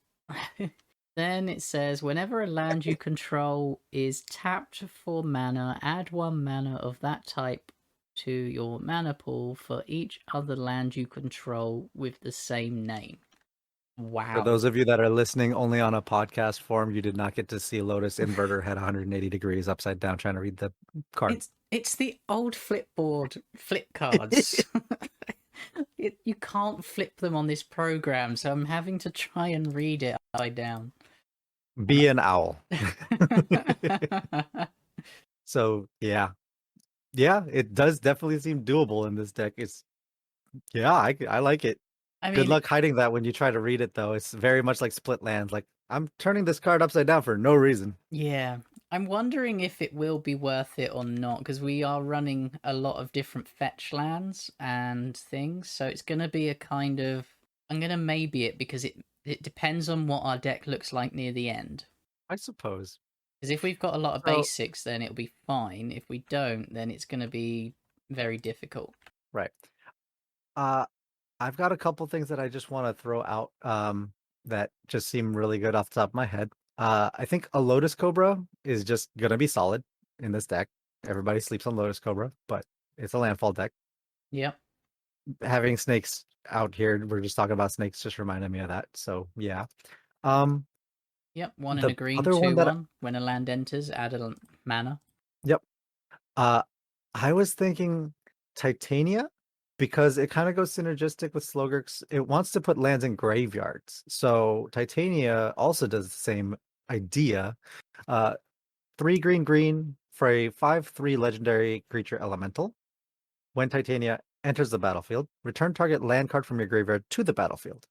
then it says, whenever a land you control is tapped for mana, add 1 mana of that type to your mana pool for each other land you control with the same name. Wow. For those of you that are listening only on a podcast form, you did not get to see Lotus Inverter head 180 degrees upside down trying to read the card. It's the old flipboard flip cards. You can't flip them on this program, so I'm having to try and read it upside down. Be an owl. So yeah, it does definitely seem doable in this deck. I like it. Good luck hiding that when you try to read it, though. It's very much like split lands. Like, I'm turning this card upside down for no reason. Yeah, I'm wondering if it will be worth it or not, because we are running a lot of different fetch lands and things, so it's going to be a kind of... I'm going to maybe it, because it depends on what our deck looks like near the end. I suppose. Because if we've got a lot of basics, then it'll be fine. If we don't, then it's going to be very difficult. Right. I've got a couple things that I just want to throw out that just seem really good off the top of my head. I think a Lotus Cobra is just going to be solid in this deck. Everybody sleeps on Lotus Cobra, but it's a landfall deck. Yep. Having snakes out here, we're just talking about snakes, just reminded me of that. So, yeah. Yep, 1 and a green, 2/1. When a land enters, add a mana. Yep. I was thinking Titania, because it kind of goes synergistic with Slogurk's. It wants to put lands in graveyards. So Titania also does the same idea. 3 green green for a 5/3 legendary creature elemental. When Titania enters the battlefield, return target land card from your graveyard to the battlefield.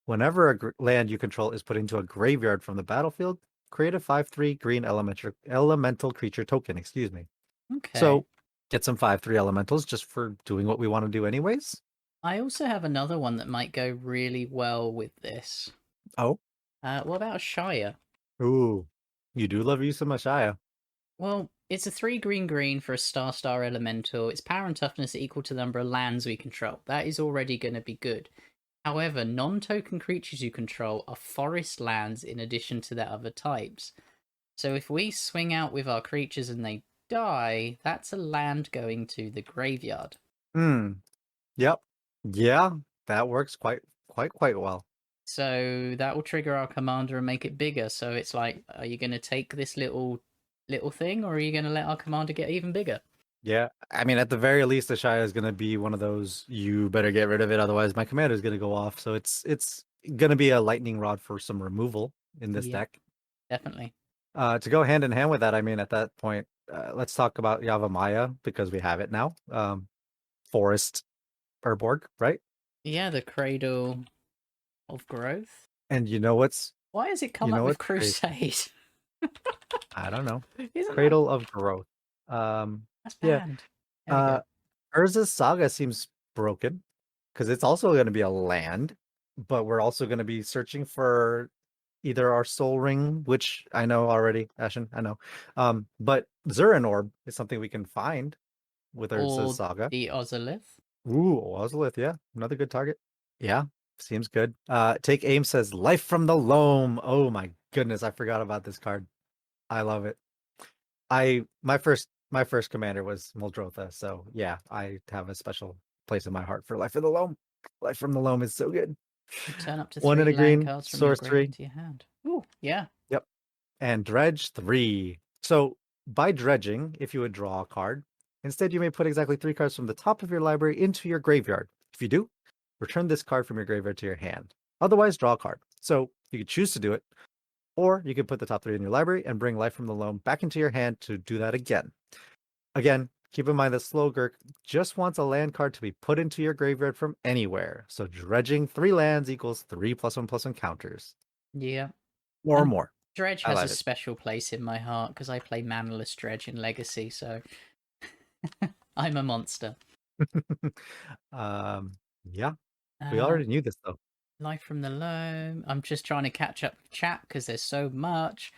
Whenever a land you control is put into a graveyard from the battlefield, create a 5/3 green elemental creature token, excuse me. Okay. So get some 5/3 elementals just for doing what we want to do anyways. I also have another one that might go really well with this. Oh, What about a Shire? ooh, you do love you some Ashaya. Well, it's a 3 green green for a star elemental. Its power and toughness are equal to the number of lands we control. That is already going to be good. However, non-token creatures you control are forest lands in addition to their other types. So if we swing out with our creatures and they die, that's a land going to the graveyard. Hmm. Yep. Yeah, that works quite well. So that will trigger our commander and make it bigger. So it's like, are you going to take this little thing, or are you going to let our commander get even bigger? Yeah, I mean, at the very least, Ashaya is going to be one of those. You better get rid of it, otherwise my commander is going to go off. So it's going to be a lightning rod for some removal in this Yep, deck. definitely. To go hand in hand with that, I mean, at that point, let's talk about Yavimaya because we have it now. Forest Urborg, right? Yeah, the Cradle of Growth. And you know what's Why has it come you up know with what's crazy? Crusade? I don't know. Isn't that Cradle of Growth. that's Yeah. banned? There we Uh, go. Urza's Saga seems broken because it's also going to be a land, but we're also going to be searching for either our Soul Ring, which I know already, Ashen, I know. But Zurin Orb is something we can find with Urza's Or Saga. the Ozolith. Ooh, Ozolith, yeah, another good target. Yeah, seems good. Take Aim says Life from the Loam. Oh my goodness, I forgot about this card. I love it. My first commander was Muldrotha, so yeah, I have a special place in my heart for Life of the Loam. Life from the Loam is so good. Return up to One in 3 a land green, cards from your source grave 3. into your hand. Ooh, yeah. Yep. And Dredge 3. So by dredging, if you would draw a card, instead you may put exactly 3 cards from the top of your library into your graveyard. If you do, return this card from your graveyard to your hand. Otherwise, draw a card. So you could choose to do it, or you could put the top 3 in your library and bring Life from the Loam back into your hand to do that again. Again, keep in mind that Slogurk just wants a land card to be put into your graveyard from anywhere. So dredging 3 lands equals 3+1/+1 counters. Yeah. Or And more. Dredge I has a love it. special place in my heart because I play Manaless Dredge in Legacy, so I'm a monster. um, yeah, we Uh, already knew this though. Life from the Loam. I'm just trying to catch up with chat because there's so much.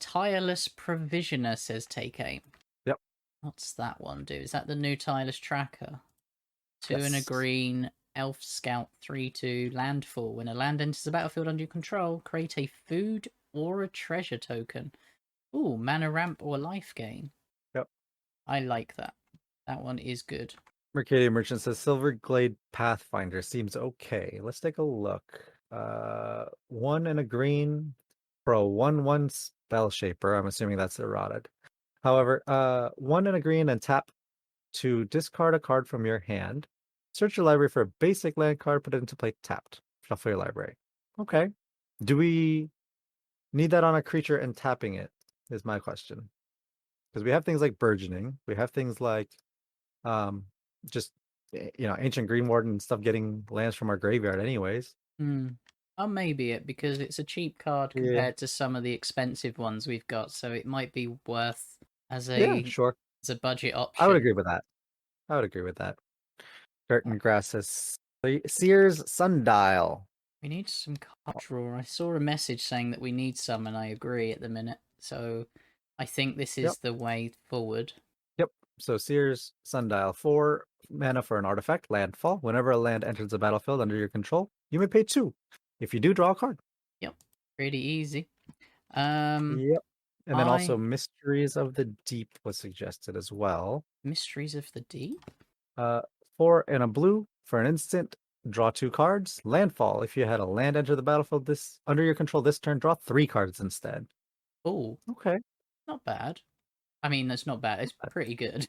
Tireless Provisioner says take aim. Yep. What's that one do? Is that the new Tireless Tracker? 2 and a Yes. green, Elf Scout 3/2, landfall. When a land enters the battlefield under your control, create a food or a treasure token. Ooh, mana ramp or life gain. Yep. I like that. That one is good. Mercadian Merchant says Silverglade Pathfinder seems okay. Let's take a look. 1 and a green for a 1/1 spell shaper. I'm assuming that's eroded. However, 1 and a green and tap to discard a card from your hand. Search your library for a basic land card, put it into play tapped. Shuffle your library. Okay. Do we need that on a creature and tapping it? Is my question. Because we have things like burgeoning. We have things like um just ancient green warden and stuff getting lands from our graveyard anyways. Hmm. Oh, maybe it because it's a cheap card Yeah. compared to some of the expensive ones we've got, so it might be worth as Yeah, a sure. as a budget I would option. agree with that. I would agree with that. Curtain grass says Sears Sundial. We need some card draw. I saw a message saying that we need some, and I agree at the minute. So I think this Yep. is the way forward. Yep. So Sears Sundial, 4 mana for an artifact, landfall. Whenever a land enters the battlefield under your control, you may pay 2. If you do, draw a card. Yep, pretty easy. Yep. And then also I Mysteries of the Deep was suggested as well. Mysteries of the Deep. 4 and a blue for an instant. Draw 2 cards. Landfall. If you had a land enter the battlefield this under your control this turn, draw 3 cards instead. Oh, Okay. not bad. I mean, that's not bad. It's pretty good.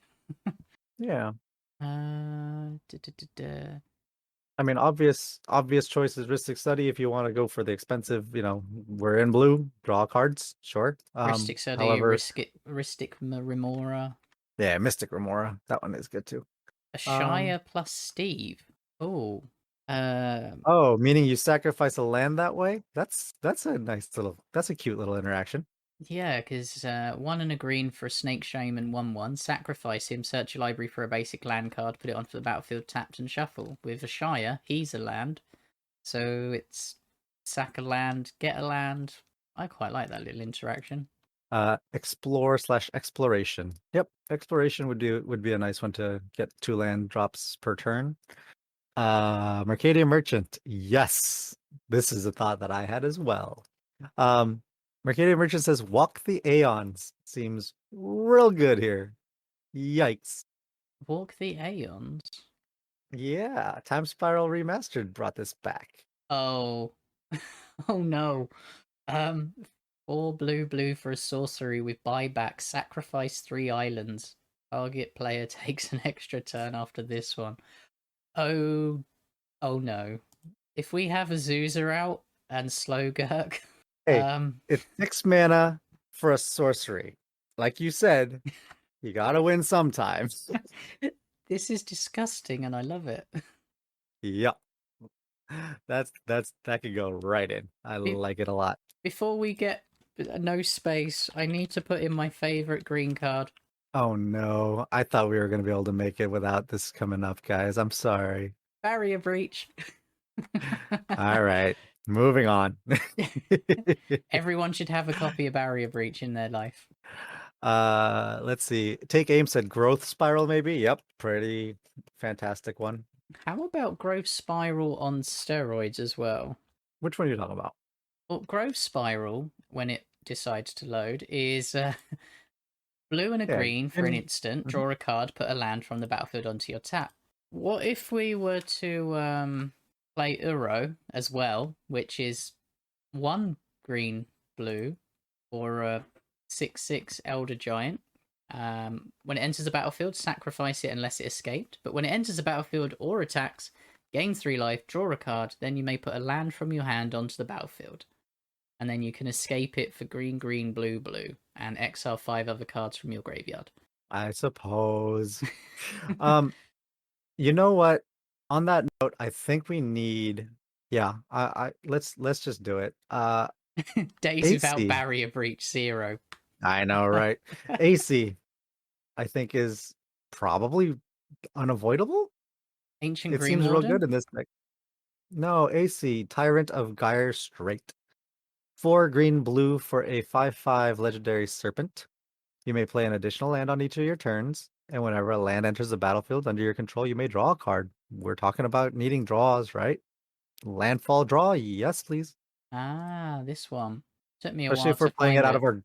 Yeah. Da, da, da, da. I mean, obvious choice is Ristic Study. If you want to go for the expensive, we're in blue. Draw cards, sure. Ristic Study, However, Ristic Remora. yeah, Mystic Remora. That one is good too. A Um, Shire plus Steve. Oh, Um, Oh, meaning you sacrifice a land that way? That's a nice little, that's a cute little interaction. yeah, because one and a green for a Snake Shaman 1/1. Sacrifice him, search your library for a basic land card, put it onto the battlefield tapped and shuffle. With a Shire, he's a land. So it's sack a land, get a land. I quite like that little interaction. Explore slash exploration. Yep, exploration would be a nice one to get 2 land drops per turn. Mercadian Merchant. Yes, this is a thought that I had as well. Um, Mercadian Merchant says, "Walk the Aeons." Seems real good here. Yikes. Walk the Aeons. Yeah, Time Spiral Remastered brought this back. Oh, oh no. Um, 4 blue for a sorcery with buyback. Sacrifice 3 islands. Target player takes an extra turn after this one. Oh, oh no. If we have Azusa out and Slogurk, Hey, um, it's 6 mana for a sorcery. Like you said, you gotta win sometimes. this is disgusting and I love it. Yep. That could go right in. I Be- like it a lot. Before we get no space, I need to put in my favorite green card. Oh no. I thought we were gonna be able to make it without this coming up, guys. I'm sorry. Barrier breach. All right. Moving on. Everyone should have a copy of Barrier Breach in their life. Let's see. Take aim said growth spiral, maybe. Yep, pretty fantastic one. How about Growth Spiral on steroids as well? Which one are you talking about? Well, Growth Spiral, when it decides to load, is blue and a Yeah, green for an and instant. mhm. Draw a card, put a land from the battlefield onto your tap. What if we were to play Uro as well, which is 1 green blue or a 6/6 Elder Giant? When it enters the battlefield, sacrifice it unless it escaped. But when it enters the battlefield or attacks, gain 3 life, draw a card, then you may put a land from your hand onto the battlefield. And then you can escape it for green, blue, and exile 5 other cards from your graveyard. I suppose. Um, you know what? On that note, I think we need, yeah, I let's just do it. Days without AC. barrier breach 0. I know, right? AC, I think is probably unavoidable. Ancient It Green seems real Warden. good in this deck. No, AC, Tyrant of Gyre Strait. 4 green blue for a 5/5 legendary serpent. You may play an additional land on each of your turns, and whenever a land enters the battlefield under your control, you may draw a card. We're talking about needing draws, right? Landfall draw, yes, please. Ah, this one. Took me a Especially while if we're to playing it find out of it. our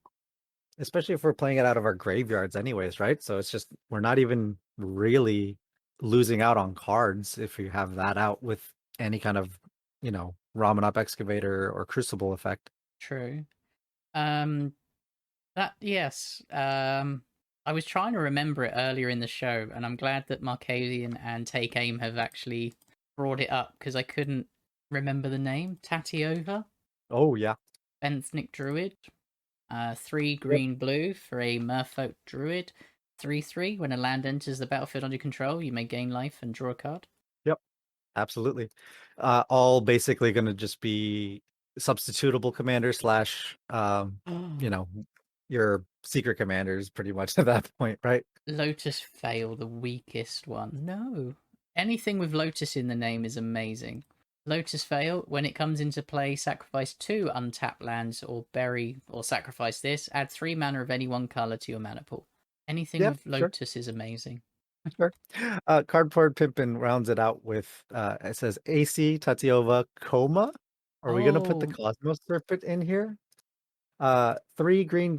especially if we're playing it out of our graveyards anyways, right? So it's just we're not even really losing out on cards if you have that out with any kind of, Ramen Up Excavator or Crucible effect. True. Um, that yes. I was trying to remember it earlier in the show, and I'm glad that Markadian and Take Aim have actually brought it up because I couldn't remember the name. Tatiova, Oh yeah. Benthic Druid. 3 Yep. green blue for a Merfolk Druid. 3/3. When a land enters the battlefield under control, you may gain life and draw a card. Yep. Absolutely. All basically going to just be substitutable commander slash, you know, your secret commanders pretty much at that point, right? Lotus Fail, the weakest one. No. Anything with Lotus in the name is amazing. Lotus Fail, when it comes into play, sacrifice 2 untapped lands or bury or sacrifice this. Add 3 mana of any one color to your mana pool. Anything Yeah, with sure, Lotus is amazing. sure. Cardboard Pimpin rounds it out with, it says AC Tatiova Coma. Are we going to put the Oh, Cosmos Serpent in here? 3 green,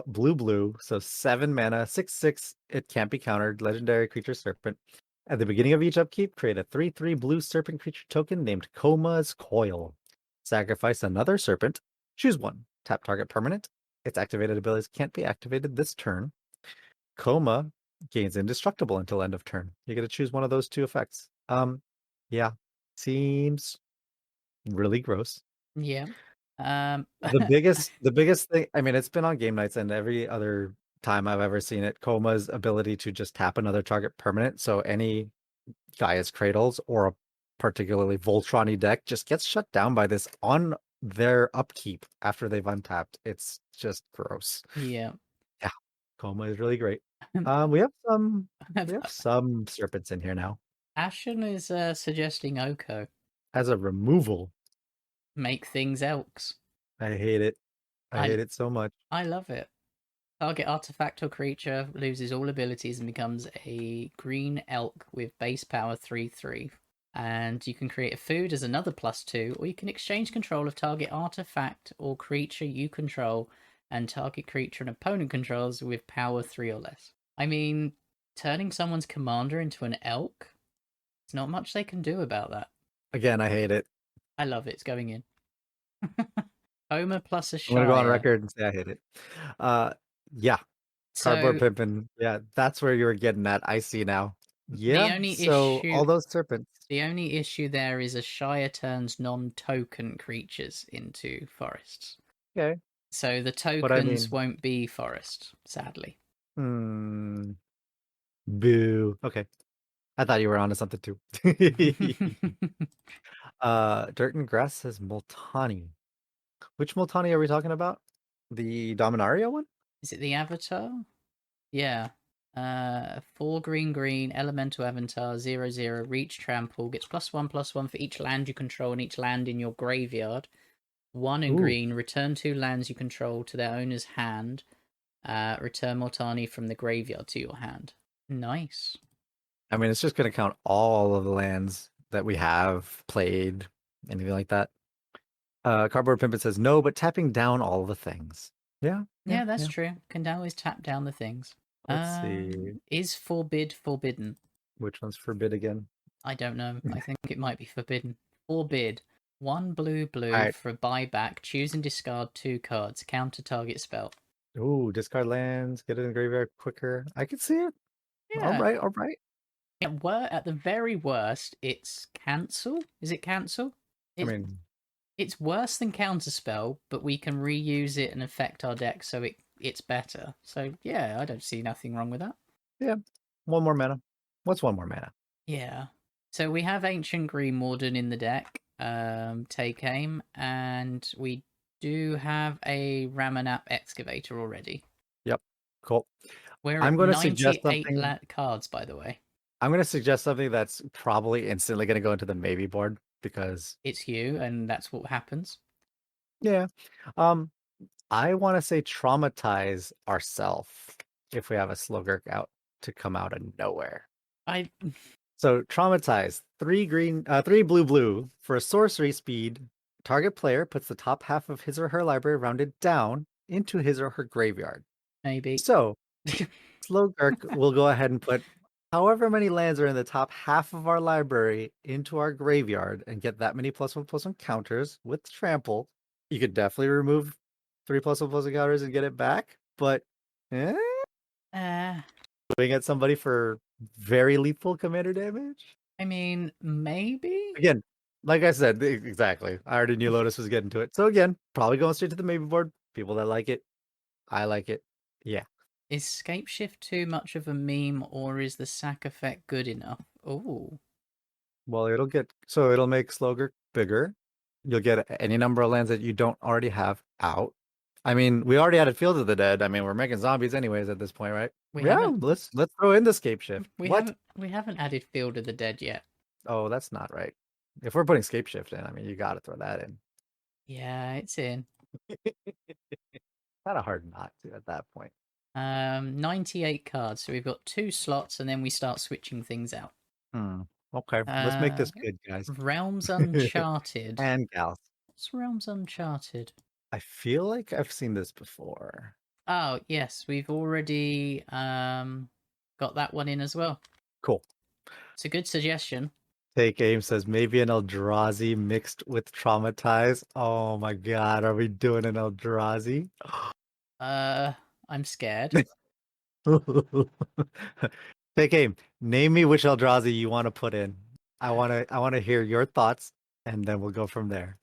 blue, so 7 mana, 6/6. It can't be countered. Legendary creature serpent. At the beginning of each upkeep, create a 3/3 blue serpent creature token named Coma's Coil. Sacrifice another serpent. Choose one. Tap target permanent. Its activated abilities can't be activated this turn. Coma gains indestructible until end of turn. You get to choose one of those 2 effects. Yeah, seems really gross. yeah. Um, The biggest thing, I mean, it's been on game nights and every other time I've ever seen it, Coma's ability to just tap another target permanent. So any Gaia's Cradles or a particularly Voltron-y deck just gets shut down by this on their upkeep after they've untapped. It's just gross. Yeah. Yeah, Coma is really great. We have some serpents in here now Ashen is suggesting Oko. as a removal. Make things elks. I hate it. I I hate it so much. I love it. Target artifact or creature loses all abilities and becomes a green elk with base power 3/3. And you can create a food as another +2, or you can exchange control of target artifact or creature you control and target creature an opponent controls with power 3 or less. I mean, turning someone's commander into an elk, there's not much they can do about that. Again, I hate it. I love it. It's going in. Homer plus a I'm gonna go on Shire. record and say I hate it. Yeah, Cardboard So Pimpin'. Yeah, that's where you were getting at. I see now. the Yeah, only so issue all those serpents. the only issue there is a Shire turns non-token creatures into forests. Okay, So the but I tokens mean, won't be forest, sadly. boo. Okay, I thought you were onto something too. Dirt and Grass says Multani. Which Multani are we talking about? The Dominaria one? Is it the avatar? Yeah. 4 green, elemental avatar, 0/0, reach trample, gets +1/+1 for each land you control and each land in your graveyard. 1 in Ooh. green, return 2 lands you control to their owner's hand. Return Multani from the graveyard to your hand. Nice. I mean, it's just going to count all of the lands that we have played, anything like that. Cardboard Pimpin says no, but tapping down all the things. Yeah, Yeah, that's true. Can always tap down the things. Let's see. Is forbidden? Which one's forbid again? I don't know. I think it might be forbidden. Forbid. 1 blue Alright. for a buyback. Choose and discard 2 cards. Counter target spell. Ooh, discard lands, get it in the graveyard quicker. I can see it. Yeah. All right. At the very worst, it's cancel. Is it cancel? I mean, it's worse than counterspell, but we can reuse it and affect our deck, so it's better. So yeah, I don't see nothing wrong with that. yeah. One more mana. What's one more mana? Yeah. So we have Ancient Green Warden in the deck. Take aim, and we do have a Ramanap Excavator already. Yep. Cool. I'm going to suggest 98 something... cards, by the way. I'm going to suggest something that's probably instantly going to go into the maybe board because it's you, and that's what happens. Yeah. I want to say traumatize ourselves if we have a Slogurk out to come out of nowhere. So traumatize 3 blue for a sorcery speed. Target player puts the top half of his or her library rounded down into his or her graveyard. Maybe. So Slogurk will go ahead and put however many lands are in the top half of our library into our graveyard and get that many +1/+1 counters with trample. You could definitely remove 3 +1/+1 counters and get it back, but swing at somebody for very lethal commander damage? I mean, maybe? Again, like I said, exactly. I already knew Lotus was getting to it. So again, probably going straight to the maybe board. People that like it, I like it. Yeah. Is Scape Shift too much of a meme, or is the sack effect good enough? Oh. Well, it'll make Slogurk bigger. You'll get any number of lands that you don't already have out. I mean, we already added Field of the Dead. I mean, we're making zombies anyways at this point, right? Let's throw in the Scape Shift. We haven't added Field of the Dead yet. Oh, that's not right. If we're putting Scape Shift in, I mean, you got to throw that in. Yeah, it's in. Kind of hard not to at that point. 98 cards. So we've got 2 slots, and then we start switching things out. Okay, let's make this good, guys. Realms Uncharted. And gals. What's Realms Uncharted? I feel like I've seen this before. Oh, yes. We've already got that one in as well. Cool. It's a good suggestion. Take Aim says maybe an Eldrazi mixed with Traumatize. Oh my god, are we doing an Eldrazi? I'm scared. Take Aim. Name me which Eldrazi you want to put in. I want to hear your thoughts, and then we'll go from there.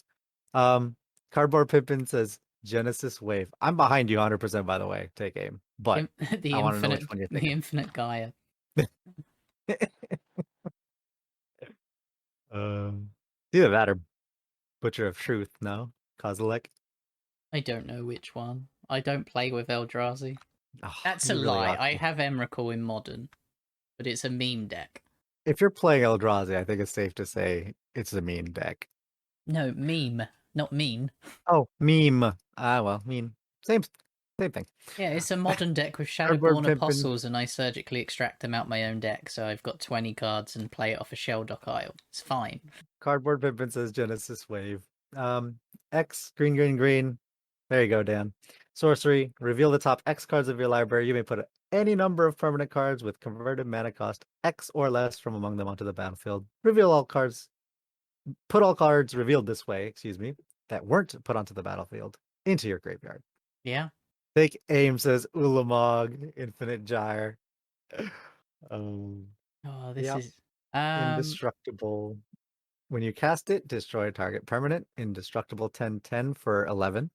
Cardboard Pippin says Genesis Wave. I'm behind you 100%, by the way. Take Aim, but I want to know which one you're thinking. The Infinite Gaia. Either that or Butcher of Truth, no? Kozilek? I don't know which one. I don't play with Eldrazi. Oh, That's a you really lie. ought I to. have Emrakul in Modern, but it's a meme deck. If you're playing Eldrazi, I think it's safe to say it's a mean deck. No, meme, not mean. Oh, meme. Ah, well, mean. Same thing. Yeah, it's a modern deck with Cardboard Shadowborn Pimpin. Apostles, and I surgically extract them out my own deck, so I've got 20 cards and play it off a Shelldock Isle. It's fine. Cardboard Pimpin says Genesis Wave. Um, X, green, green, green. There you go, Dan. Sorcery. Reveal the top X cards of your library. You may put any number of permanent cards with converted mana cost X or less from among them onto the battlefield. Reveal all cards. Put all cards revealed this way, excuse me, that weren't put onto the battlefield into your graveyard. Yeah. Take aim, says Ulamog, Infinite Gyre. Oh, this Yep. is Indestructible. When you cast it, destroy a target permanent. Indestructible 10/10 for 11.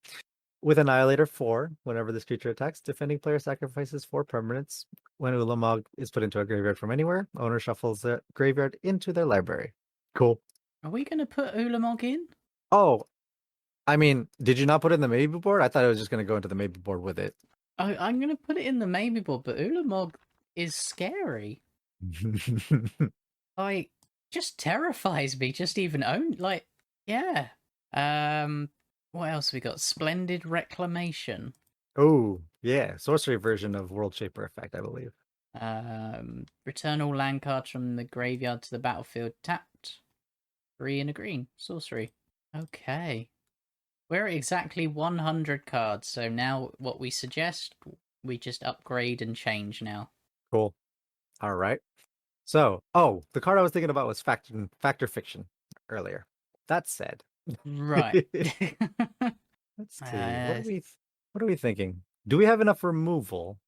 With Annihilator 4, whenever this creature attacks, defending player sacrifices 4 permanents. When Ulamog is put into a graveyard from anywhere, owner shuffles the graveyard into their library. Cool. Are we going to put Ulamog in? Oh, I mean, did you not put it in the maybe board? I thought it was just going to go into the maybe board with it. I'm going to put it in the maybe board, but Ulamog is scary. Like, just terrifies me. Just even own, like, yeah. What else we got? Splendid Reclamation. Oh, yeah. Sorcery version of World Shaper effect, I believe. Return all land cards from the graveyard to the battlefield tapped. 3 and a green. Sorcery. Okay. We're at exactly 100 cards, so now what we suggest, we just upgrade and change now. Cool. All right. So, the card I was thinking about was Factor Fiction earlier. That said, Right. let's see. What are we thinking? Do we have enough removal?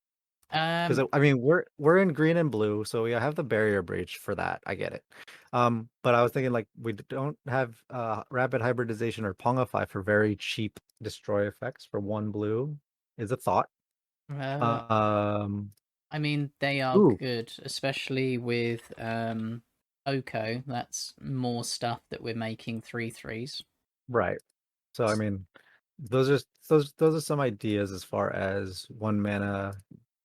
Because I mean, we're in green and blue, so we have the barrier breach for that. I get it. But I was thinking like we don't have rapid hybridization or Pongify for very cheap destroy effects for 1 blue is a thought. I mean, they are Ooh, good, especially with Oko. That's more stuff that we're making 3/3s. right. So I mean, those are some ideas as far as 1 mana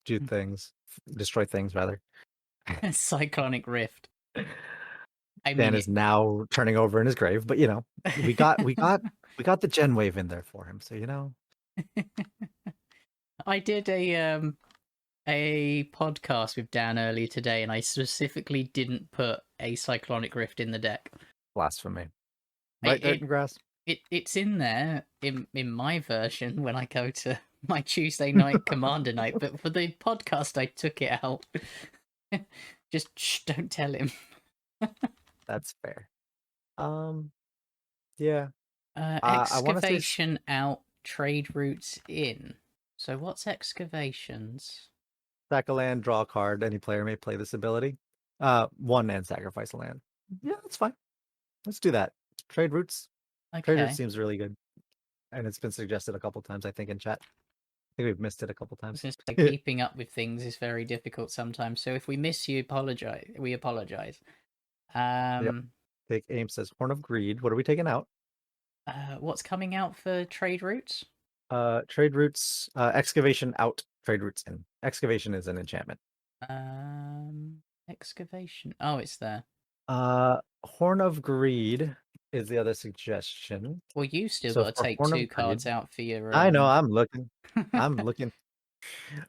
do things, destroy things rather. Cyclonic Rift. I Dan mean, is now turning over in his grave, but you know, we got the Gen Wave in there for him, so you know. I did a podcast with Dan earlier today, and I specifically didn't put a Cyclonic Rift in the deck. Blasphemy. Right, Titan Grass? It's in there in my version when I go to my Tuesday night Commander night, but for the podcast I took it out. Just don't tell him. That's fair. Yeah. I want to say Excavation out, trade routes in. So what's excavations? sack a land, draw a card. Any player may play this ability. 1 and sacrifice a land. Yeah, that's fine. Let's do that. Trade routes. Trade routes Okay. seems really good, and it's been suggested a couple times. I think in chat. I think we've missed it a couple times. Since keeping up with things is very difficult sometimes. So if we miss you, we apologize. Yep. Take aim, says Horn of Greed. What are we taking out? What's coming out for trade routes? Trade routes, excavation out, trade routes in. Excavation is an enchantment. Excavation. Oh, it's there. Horn of Greed is the other suggestion. Well, you still So got to for take Horn 2 of cards Greed, out for your. I know, I'm looking. I'm looking.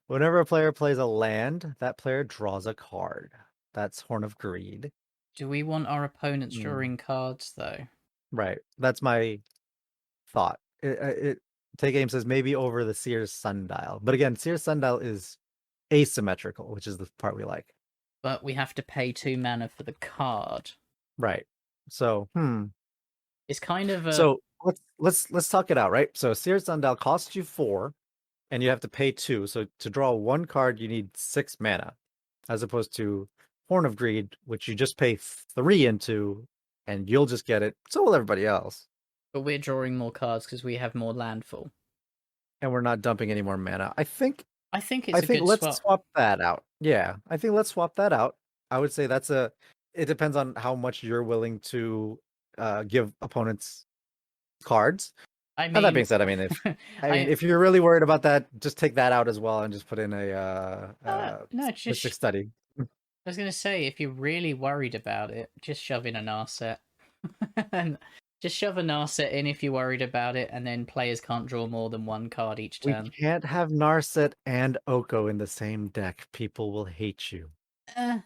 Whenever a player plays a land, that player draws a card. That's Horn of Greed. Do we want our opponents drawing cards though? Right. That's my thought. Take aim says maybe over the Sears Sundial. But again, Sears Sundial is asymmetrical, which is the part we like. But we have to pay 2 mana for the card. Right. So, It's kind of a. So let's talk it out, right? So Sears Sundial costs you 4, and you have to pay 2. So to draw 1 card, you need 6 mana, as opposed to Horn of Greed, which you just pay 3 into, and you'll just get it. So will everybody else. But we're drawing more cards because we have more landfall. And we're not dumping any more mana. I think it's a good let's swap. swap that out. Yeah, I think let's swap that out. I would say that's a it depends on how much you're willing to give opponents cards. I And that mean, being said, I mean, if I if you're really worried about that, just take that out as well and just put in a no, Mystic just Study. I was gonna say, if you're really worried about it, just shove in a Narset. And just shove a Narset in if you're worried about it, and then players can't draw more than one card each We turn. can't have Narset and Oko in the same deck. People will hate you. Eh.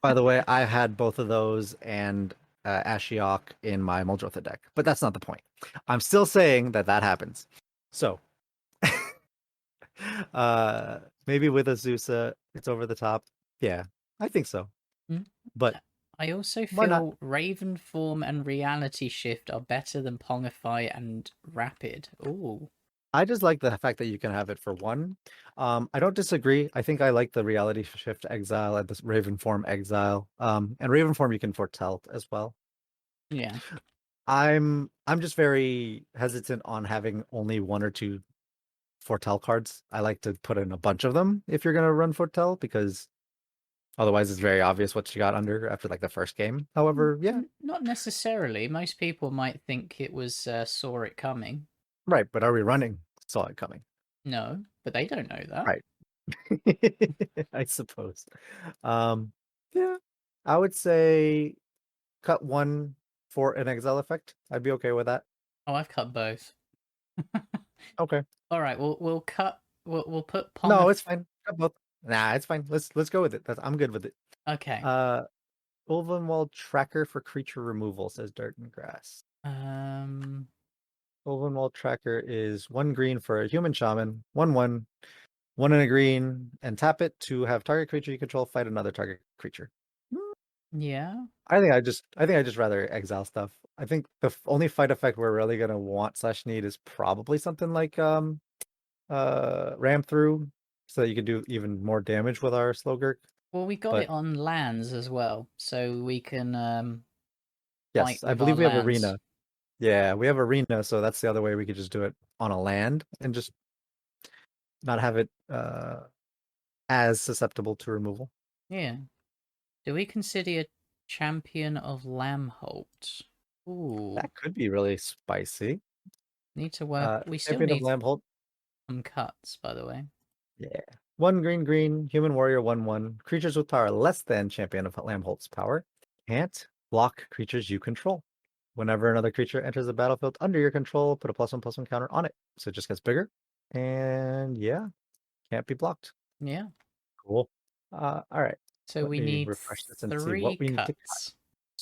By the way, I had both of those and Ashiok in my Muldrotha deck, but that's not the point. I'm still saying that that happens. So, maybe with Azusa, it's over the top. Yeah, I think so. Mm. But I also why not? feel Raven Form and Reality Shift are better than Pongify and Rapid. Ooh. I just like the fact that you can have it for one. I don't disagree. I think I like the Reality Shift Exile and this Raven Form Exile. And Raven Form you can foretell as well. Yeah. I'm just very hesitant on having only one or two foretell cards. I like to put in a bunch of them if you're gonna run foretell because otherwise it's very obvious what you got under after like the first game. However, yeah, Not necessarily. Most people might think it was saw it coming. right. But are we running? Saw it coming. No, but they don't know that. Right. I suppose. Um, yeah, I would say cut one for an exile effect. I'd be okay with that. Oh, I've cut both. Okay. All right, we'll cut. We'll put Pong. No, it's fine. Cut both. Nah, it's fine. Let's go with it. I'm good with it. Okay. Uh, Ulvenwald Tracker for creature removal, says Dirt and Grass. Um. Ulvenwald Tracker is 1 green for a human shaman, 1/1, 1 and a green, and tap it to have target creature you control fight another target creature. Yeah. I think I just rather exile stuff. I think the only fight effect we're really gonna want slash need is probably something like ram through, so that you can do even more damage with our Slogurk. Well, we got But it on lands as well, so we can fight yes, I with our believe we have lands. arena. Yeah, we have arena, so that's the other way we could just do it on a land and just not have it as susceptible to removal. Yeah. Do we consider a champion of Lamholt? Ooh. That could be really spicy. Need to work. We still Champion of need Lambholt. some cuts, by the way. Yeah. 1 green, human warrior, 1/1. Creatures with power less than Champion of Lambholt's power can't block creatures you control. Whenever another creature enters the battlefield under your control, put a +1/+1 counter on it. So it just gets bigger. And yeah, can't be blocked. Yeah. Cool. All right. So Let we me need refresh this and see what 3 we need to cut. cuts.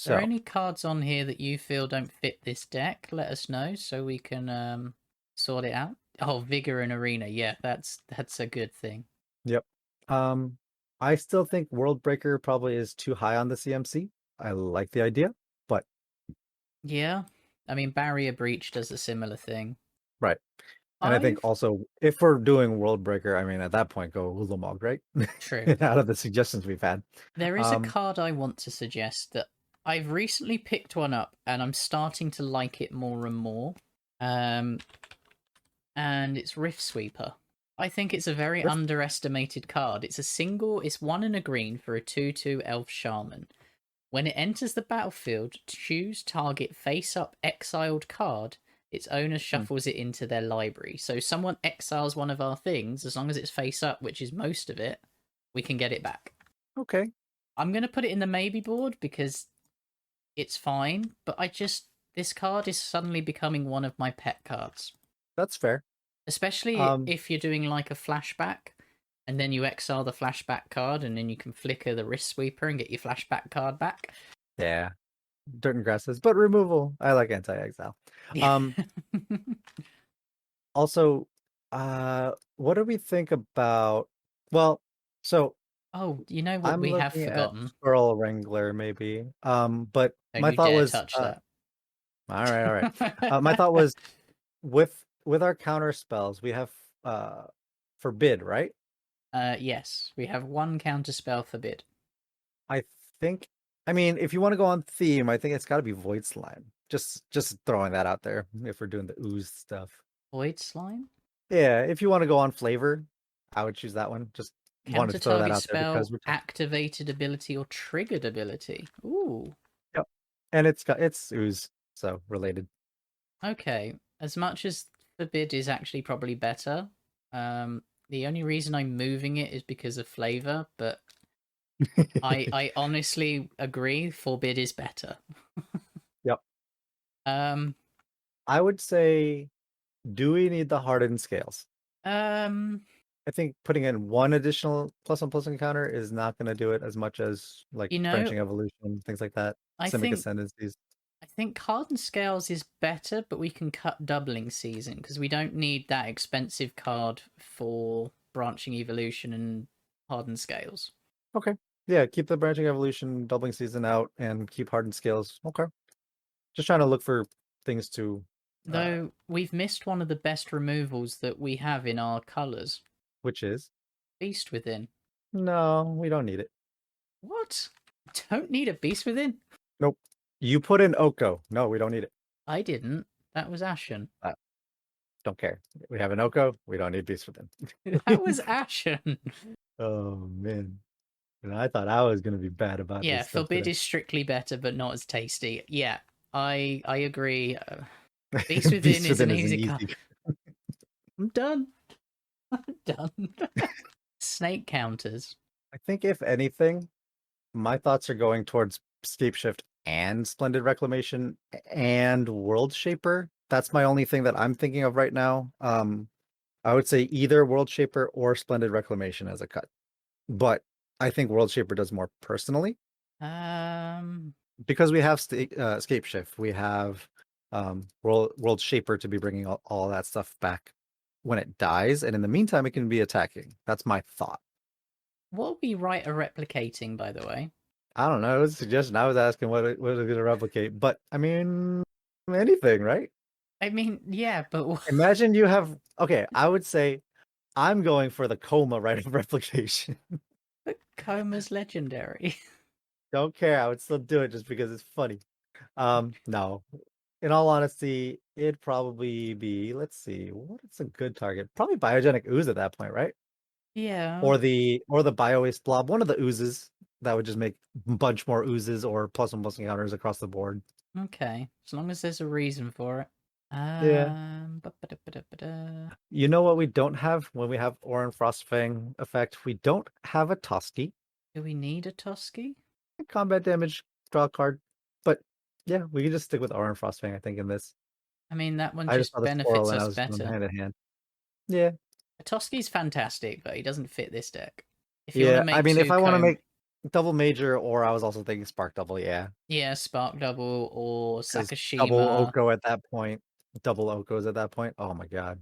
Are there So any cards on here that you feel don't fit this deck? Let us know so we can sort it out. Oh, Vigor and Arena. Yeah, that's a good thing. yep. I still think World Breaker probably is too high on the CMC. I like the idea, but Yeah. I mean, Barrier Breach does a similar thing. right. And I think I've also if we're doing World Breaker, I mean at that point go Ulamog, right? True. Out of the suggestions we've had. There is a Um card I want to suggest that I've recently picked one up and I'm starting to like it more and more. Um, and it's Rift Sweeper. I think it's a very Rift- underestimated card. It's a single, it's 1 and a green for a 2/2 Elf Shaman. When it enters the battlefield, choose target face up exiled card. Its owner hmm, shuffles it into their library. So someone exiles one of our things, as long as it's face up, which is most of it, we can get it back. okay. I'm going to put it in the maybe board because it's fine, but this card is suddenly becoming one of my pet cards. That's fair. Especially Um if you're doing like a flashback and then you exile the flashback card and then you can flicker the wrist sweeper and get your flashback card back. yeah. Dirt and Grass says, but removal. I like anti-exile. Yeah. Um Also, what do we think about? Well, so Oh, you know what I'm we have looking at forgotten? Squirrel Wrangler, maybe. But Don't my you thought dare was, touch that. all right. My thought was, with our counter spells, we have forbid, right? Yes, we have one counter spell forbid. I think. I mean, if you want to go on theme, I think it's got to be Void Slime. Just throwing that out there. If we're doing the ooze stuff, Void Slime? yeah. If you want to go on flavor, I would choose that one. Just wanted Counter to throw that target out there because spell, we're talking. activated ability, or triggered ability. Ooh. Yep. And it's ooze, so related. Okay. As much as forbid is actually probably better, the only reason I'm moving it is because of flavor, but I honestly agree forbid is better. Yep. Um I would say, do we need the hardened scales? um I think putting in one additional plus one encounter is not going to do it as much as like you know, branching evolution, things like that. I Simic think ascendancies. I think Hardened Scales is better, but we can cut doubling season because we don't need that expensive card for branching evolution and Hardened Scales. Okay. Yeah, keep the branching evolution doubling season out and keep hardened scales. Okay. Just trying to look for things to Though we've missed one of the best removals that we have in our colours. which is Beast Within. no, we don't need it. What? Don't need a Beast Within? Nope. You put in Oko. No, we don't need it. I didn't. That was Ashen. Don't care. We have an Oko. We don't need Beast Within. That was Ashen. Oh man. And I thought I was gonna be bad about Yeah, this stuff Forbid today. is strictly better, but not as tasty. Yeah, I agree. Beast Within Beast is an Within is an easy easy. card. I'm done. I'm done. Snake counters. I think if anything, my thoughts are going towards Scape Shift and Splendid Reclamation and World Shaper. That's my only thing that I'm thinking of right now. I would say either World Shaper or Splendid Reclamation as a cut. But I think World Shaper does more personally Um, because we have Scape Shift. We have World Shaper to be bringing all that stuff back when it dies. And in the meantime, it can be attacking. That's my thought. what we write are replicating, by the way. I don't know. It was a suggestion. I was asking what it was going to replicate, but I mean, anything, right? I mean, yeah, but Imagine you have. Okay, I would say I'm going for the coma right of replication. Coma's legendary. Don't care. I would still do it just because it's funny. No. In all honesty, it'd probably be. Let's see. What's a good target? Probably biogenic ooze at that point, right? Yeah. Or the bio waste blob. One of the oozes that would just make a bunch more oozes or plus encounters across the board. Okay. As long as there's a reason for it. Yeah. Ba-ba-da-ba-da-ba-da. You know what we don't have when we have Oran Frostfang effect? We don't have a Toski. Do we need a Tusky? Combat damage, draw a card. But yeah, we can just stick with Oran Frostfang, I think, in this. I mean, that one I just just saw the squirrel benefits and I us was going better. hand in hand. Yeah. A Tusky's fantastic, but he doesn't fit this deck. If you want Yeah. to I make mean, if two I want to comb, make double major, or I was also thinking Spark double, yeah. yeah, Spark Double or Because double Sakashima. Oko at that point, double Okos at that point. Oh my god.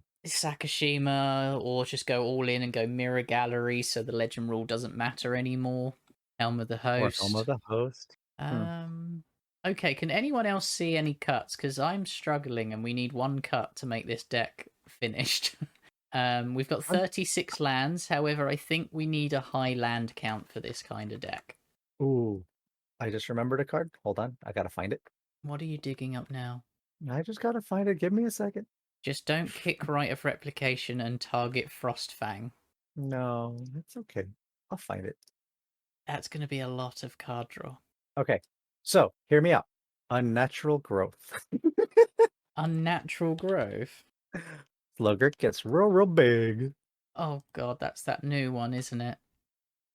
Sakashima, or just go all in and go Mirror Gallery so the legend rule doesn't matter anymore. Helm of the Or Helm of Host. the Host. Um, okay, can anyone else see any cuts? Because I'm struggling and we need one cut to make this deck finished. We've got 36 lands, however, I think we need a high land count for this kind of deck. Ooh. I just remembered a card. Hold on. I gotta find it. What are you digging up now? I just gotta find it. Give me a second. Just don't kick Rite of Replication and target Frostfang. No, it's okay. I'll find it. That's going to be a lot of card draw. Okay. So, hear me out. Unnatural growth. Unnatural Growth. Slogurk gets real big. Oh god, that's that new one, isn't it?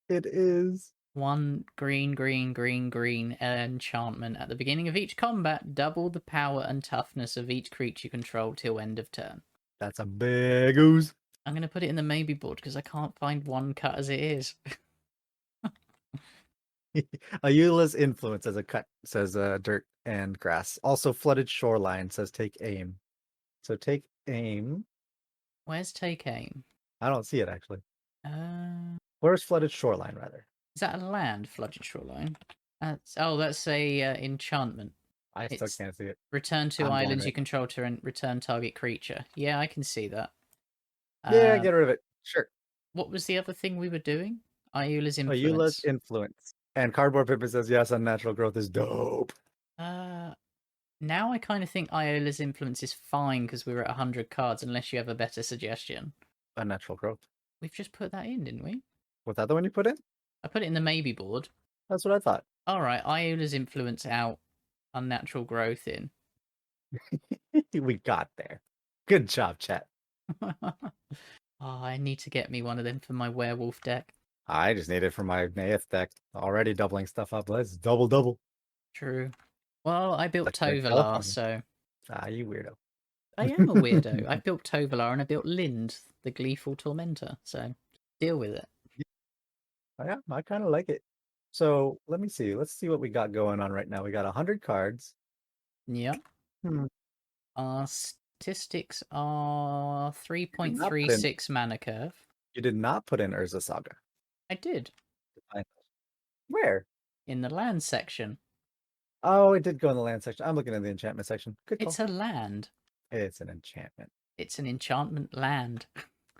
It is. One green, green, green, green enchantment. At the beginning of each combat, double the power and toughness of each creature you control till end of turn. That's a big ooze. I'm going to put it in the maybe board because I can't find one cut as it is. Ayula's influence as a cut, says dirt and grass. Also, flooded shoreline says take aim. So take aim. Where's Take Aim? I don't see it actually. Uh, Where's flooded shoreline rather? is that a land, Flooded Shoreline? That's a enchantment. I still It's can't see it. return to I'm going islands you right. control to return target creature. Yeah, I can see that. Yeah, get rid of it. Sure. What was the other thing we were doing? Ayula's Ayula's influence. influence. And Cardboard Pippin says, yes, unnatural growth is dope. Now I kind of think Iola's influence is fine because we were at 100 cards, unless you have a better suggestion. Unnatural growth. We've just put that in, didn't we? Was that the one you put in? I put it in the maybe board. That's what I thought. All right, Iola's influence out, unnatural growth in. We got there. Good job, chat. Oh, I need to get me one of them for my werewolf deck. I just need it for my Naeth deck. Already doubling stuff up. Let's double. True. Well, I built Like Red Tovalar, California. so You weirdo. I am a weirdo. I built Tovalar and I built Lind, the gleeful tormentor. So deal with it. Yeah, I kind of like it. So let me see. Let's see what we got going on right now. We got 100 cards. Yep. Hmm. Our statistics are You did not put in. 3.36 mana curve. You did not put in Urza Saga. I did. Where? In the land section. Oh, it did go in the land section. I'm looking at the enchantment section. Good call. It's a land. It's an enchantment. It's an enchantment land.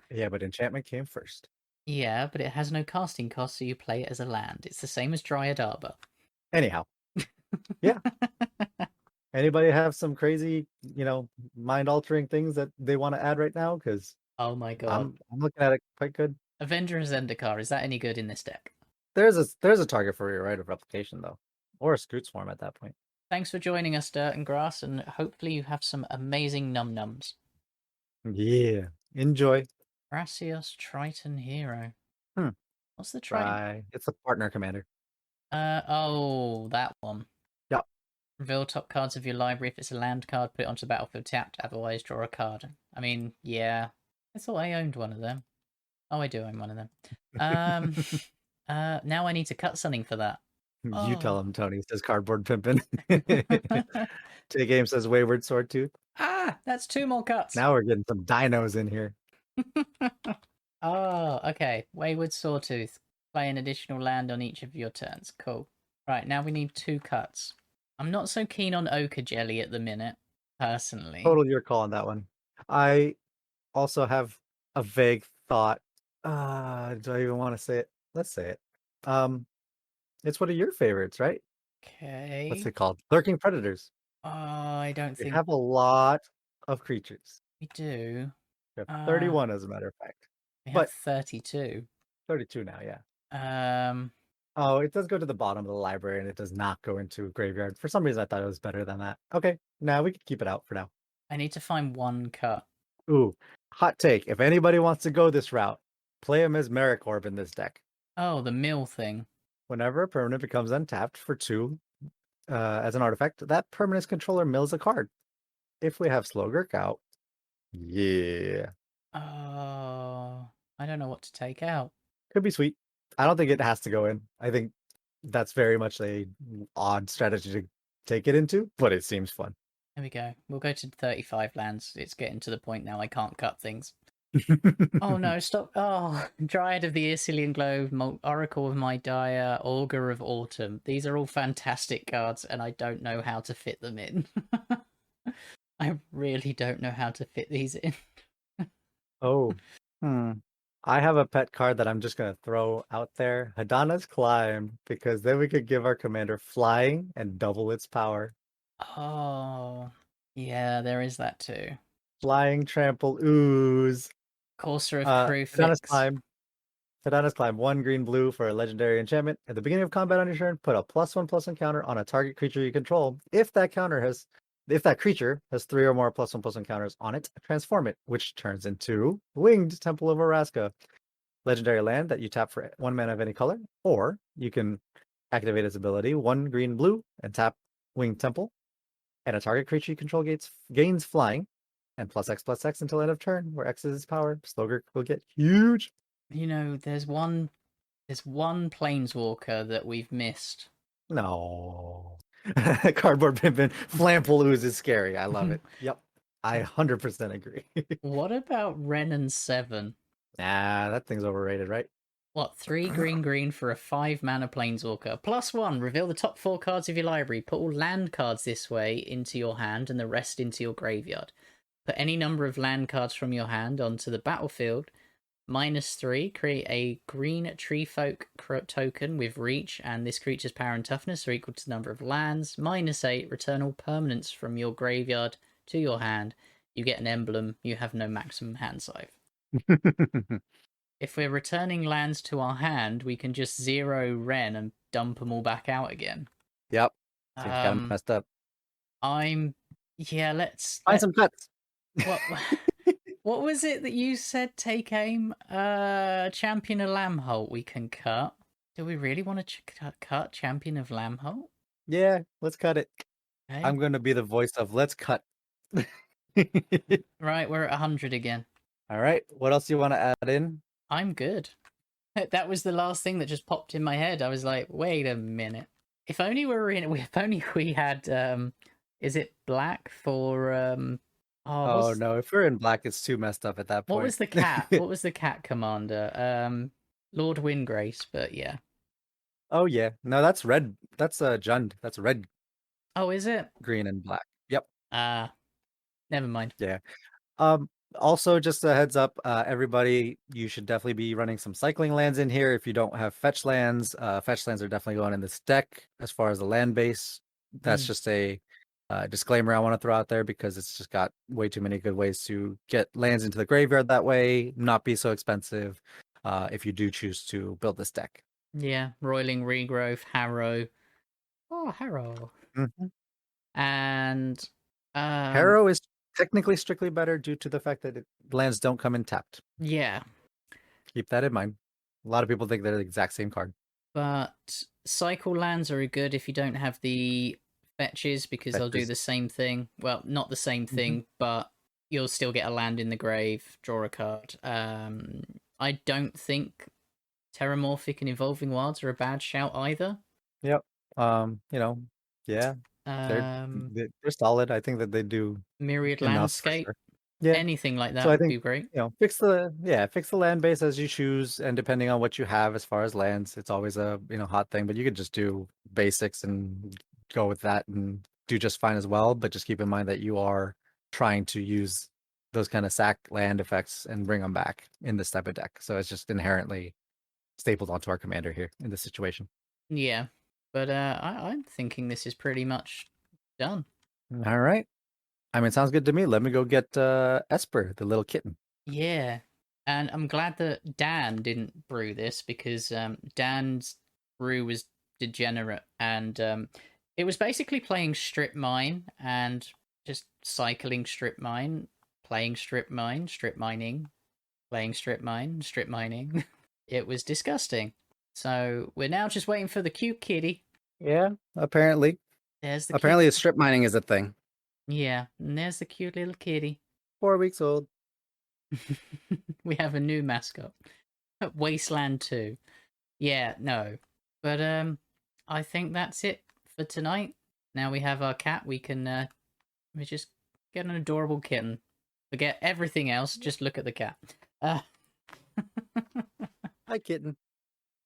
Yeah, but enchantment came first. Yeah, but it has no casting cost, so you play it as a land. It's the same as Dryad Arbor. Anyhow, yeah. Anybody have some crazy, mind-altering things that they want to add right now? Because Oh my god. I'm looking at it quite good. Avenger Zendikar, is that any good in this deck? There's a target for your right of replication though, or a Scoots form at that point. Thanks for joining us, Dirt and Grass, and hopefully you have some amazing num-nums. Yeah, enjoy. Gracios Triton Hero. Hmm. What's the Triton? Right, it's a partner commander. Oh, that one. Yep. Reveal top cards of your library. If it's a land card, put it onto the battlefield tapped. Otherwise, draw a card. I mean, yeah. I thought I owned one of them. Oh, I do own one of them. Now I need to cut something for that. You tell Oh. him, Tony, says Cardboard Pimpin. Today game says Wayward Swordtooth. That's 2 more cuts. Now we're getting some dinos in here. Oh, okay. Wayward Sawtooth. Play an additional land on each of your turns. Cool. Right, now we need 2 cuts. I'm not so keen on Ochre Jelly at the minute, personally. Total your call on that one. I also have a vague thought. Do I even want to say it? Let's say it. It's one of your favorites, right? Okay. What's it called? Lurking Predators. I don't We think have a lot of creatures. we do. We have 31, as a matter of fact. We have But 32. 32 now, yeah. Um, Oh, it does go to the bottom of the library, and it does not go into a graveyard. For some reason, I thought it was better than that. Okay, now we can keep it out for now. I need to find 1 cut. Ooh, hot take. If anybody wants to go this route, play a Mesmeric Orb in this deck. Oh, the mill thing. Whenever a permanent becomes untapped for 2 as an artifact, that permanent's controller mills a card. If we have Slogurk out, yeah. Oh, I don't know what to take out. Could be sweet. I don't think it has to go in. I think that's very much a odd strategy to take it into, but it seems fun. There we go. We'll go to 35 lands. It's getting to the point now I can't cut things. Oh no, stop. Oh, Dryad of the Icilian Globe, Oracle of My Dire, Augur of Autumn. These are all fantastic cards, and I don't know how to fit them in. I really don't know how to fit these in. Oh, I have a pet card that I'm just going to throw out there. Hadana's Climb, because then we could give our commander flying and double its power. Oh, yeah, there is that too. Flying, trample, ooze. Courser of Hadana's Crufix. Climb. Hadana's Climb, 1 green blue for a legendary enchantment. At the beginning of combat on your turn, put a +1/+1 counter on a target creature you control. If that creature has 3 or more +1/+1 counters on it, transform it, which turns into Winged Temple of Araska. Legendary land that you tap for 1 mana of any color, or you can activate its ability, 1 green blue, and tap Winged Temple, and a target creature you control gains flying, and +X/+X until end of turn, where X is its power. Slogurk will get huge. You know, there's one planeswalker that we've missed. No. Cardboard Pimpin. Flample Ooze is scary. I love it. Yep. I 100% agree. What about Ren and 7? Nah, that thing's overrated, right? What, 3 green for a 5 mana planeswalker? +1, reveal the top 4 cards of your library. Put all land cards this way into your hand and the rest into your graveyard. Put any number of land cards from your hand onto the battlefield. -3, create a green tree folk token with reach, and this creature's power and toughness are equal to the number of lands. -8, return all permanents from your graveyard to your hand. You get an emblem. You have no maximum hand size. if we're returning lands to our hand, we can just 0 Ren and dump them all back out again. Yep. Seems kind of messed up. Let's find some cuts. What what was it that you said? Take aim. Champion of Lambholt we can cut. Do we really want to cut Champion of Lambholt? Yeah, let's cut it. Okay. I'm going to be the voice of let's cut. Right, we're at 100 again. All right. What else do you want to add in? I'm good. That was the last thing that just popped in my head. I was like, wait a minute. If only we had is it black for Oh no, if we're in black it's too messed up at that point. What was the cat? What was the cat commander? Lord Windgrace, but yeah. Oh yeah. No, that's red. That's Jund. That's red. Oh, is it? Green and black. Yep. Never mind. Yeah. Also, just a heads up, everybody, you should definitely be running some cycling lands in here. If you don't have fetch lands are definitely going in this deck as far as the land base. That's just a disclaimer I want to throw out there because it's just got way too many good ways to get lands into the graveyard that way, not be so expensive if you do choose to build this deck. Yeah, Roiling Regrowth, Harrow. Oh, Harrow. Mm-hmm. And Harrow is technically strictly better due to the fact that lands don't come in tapped. Yeah. Keep that in mind. A lot of people think they're the exact same card. But cycle lands are good if you don't have the fetches because they'll do the same thing. Well, not the same thing, but you'll still get a land in the grave, draw a card. I don't think Terramorphic and Evolving Wilds are a bad shout either. Yep. Yeah. They're solid. I think that they do Myriad Landscape. Sure. Yeah. Anything like that would be great. Fix the land base as you choose, and depending on what you have as far as lands, it's always a hot thing. But you could just do basics and go with that and do just fine as well. But just keep in mind that you are trying to use those kind of sack land effects and bring them back in this type of deck. So it's just inherently stapled onto our commander here in this situation. Yeah, but I'm thinking this is pretty much done. All right. I mean, it sounds good to me. Let me go get Esper, the little kitten. Yeah, and I'm glad that Dan didn't brew this because Dan's brew was degenerate, and it was basically playing strip mine and just cycling strip mine, playing strip mine, strip mining, playing strip mine, strip mining. It was disgusting. So we're now just waiting for the cute kitty. Yeah, apparently. Apparently, strip mining is a thing. Yeah, and there's the cute little kitty. 4 weeks old. We have a new mascot. Wasteland 2. Yeah, no. But I think that's it for tonight. Now we have our cat, we can we just get an adorable kitten. Forget everything else, just look at the cat. Hi, kitten.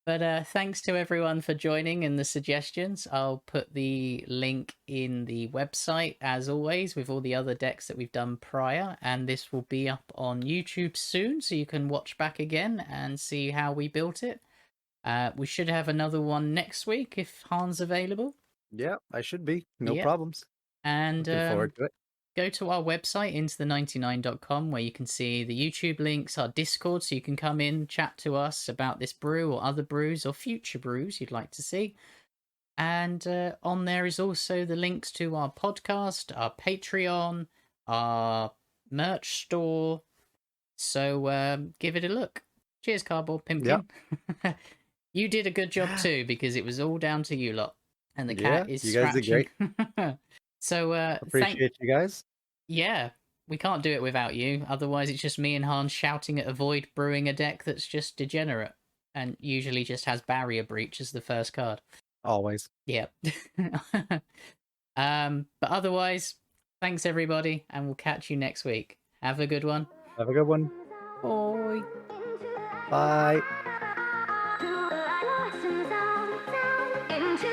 But thanks to everyone for joining and the suggestions. I'll put the link in the website, as always, with all the other decks that we've done prior. And this will be up on YouTube soon, so you can watch back again and see how we built it. We should have another one next week if Han's available. Yeah, I should be. No problems. And looking forward to it. Go to our website, intothe99.com, where you can see the YouTube links, our Discord, so you can come in, chat to us about this brew or other brews or future brews you'd like to see. And on there is also the links to our podcast, our Patreon, our merch store. So give it a look. Cheers, Cardboard Pimpkin. Yep. You did a good job too, because it was all down to you lot. And the cat is scratching. You guys did great. So appreciate you guys. Yeah, we can't do it without you. Otherwise, it's just me and Han shouting at a void, brewing a deck that's just degenerate and usually just has Barrier Breach as the first card. Always. Yeah. But otherwise, thanks everybody, and we'll catch you next week. Have a good one. Have a good one. Bye. Bye. Into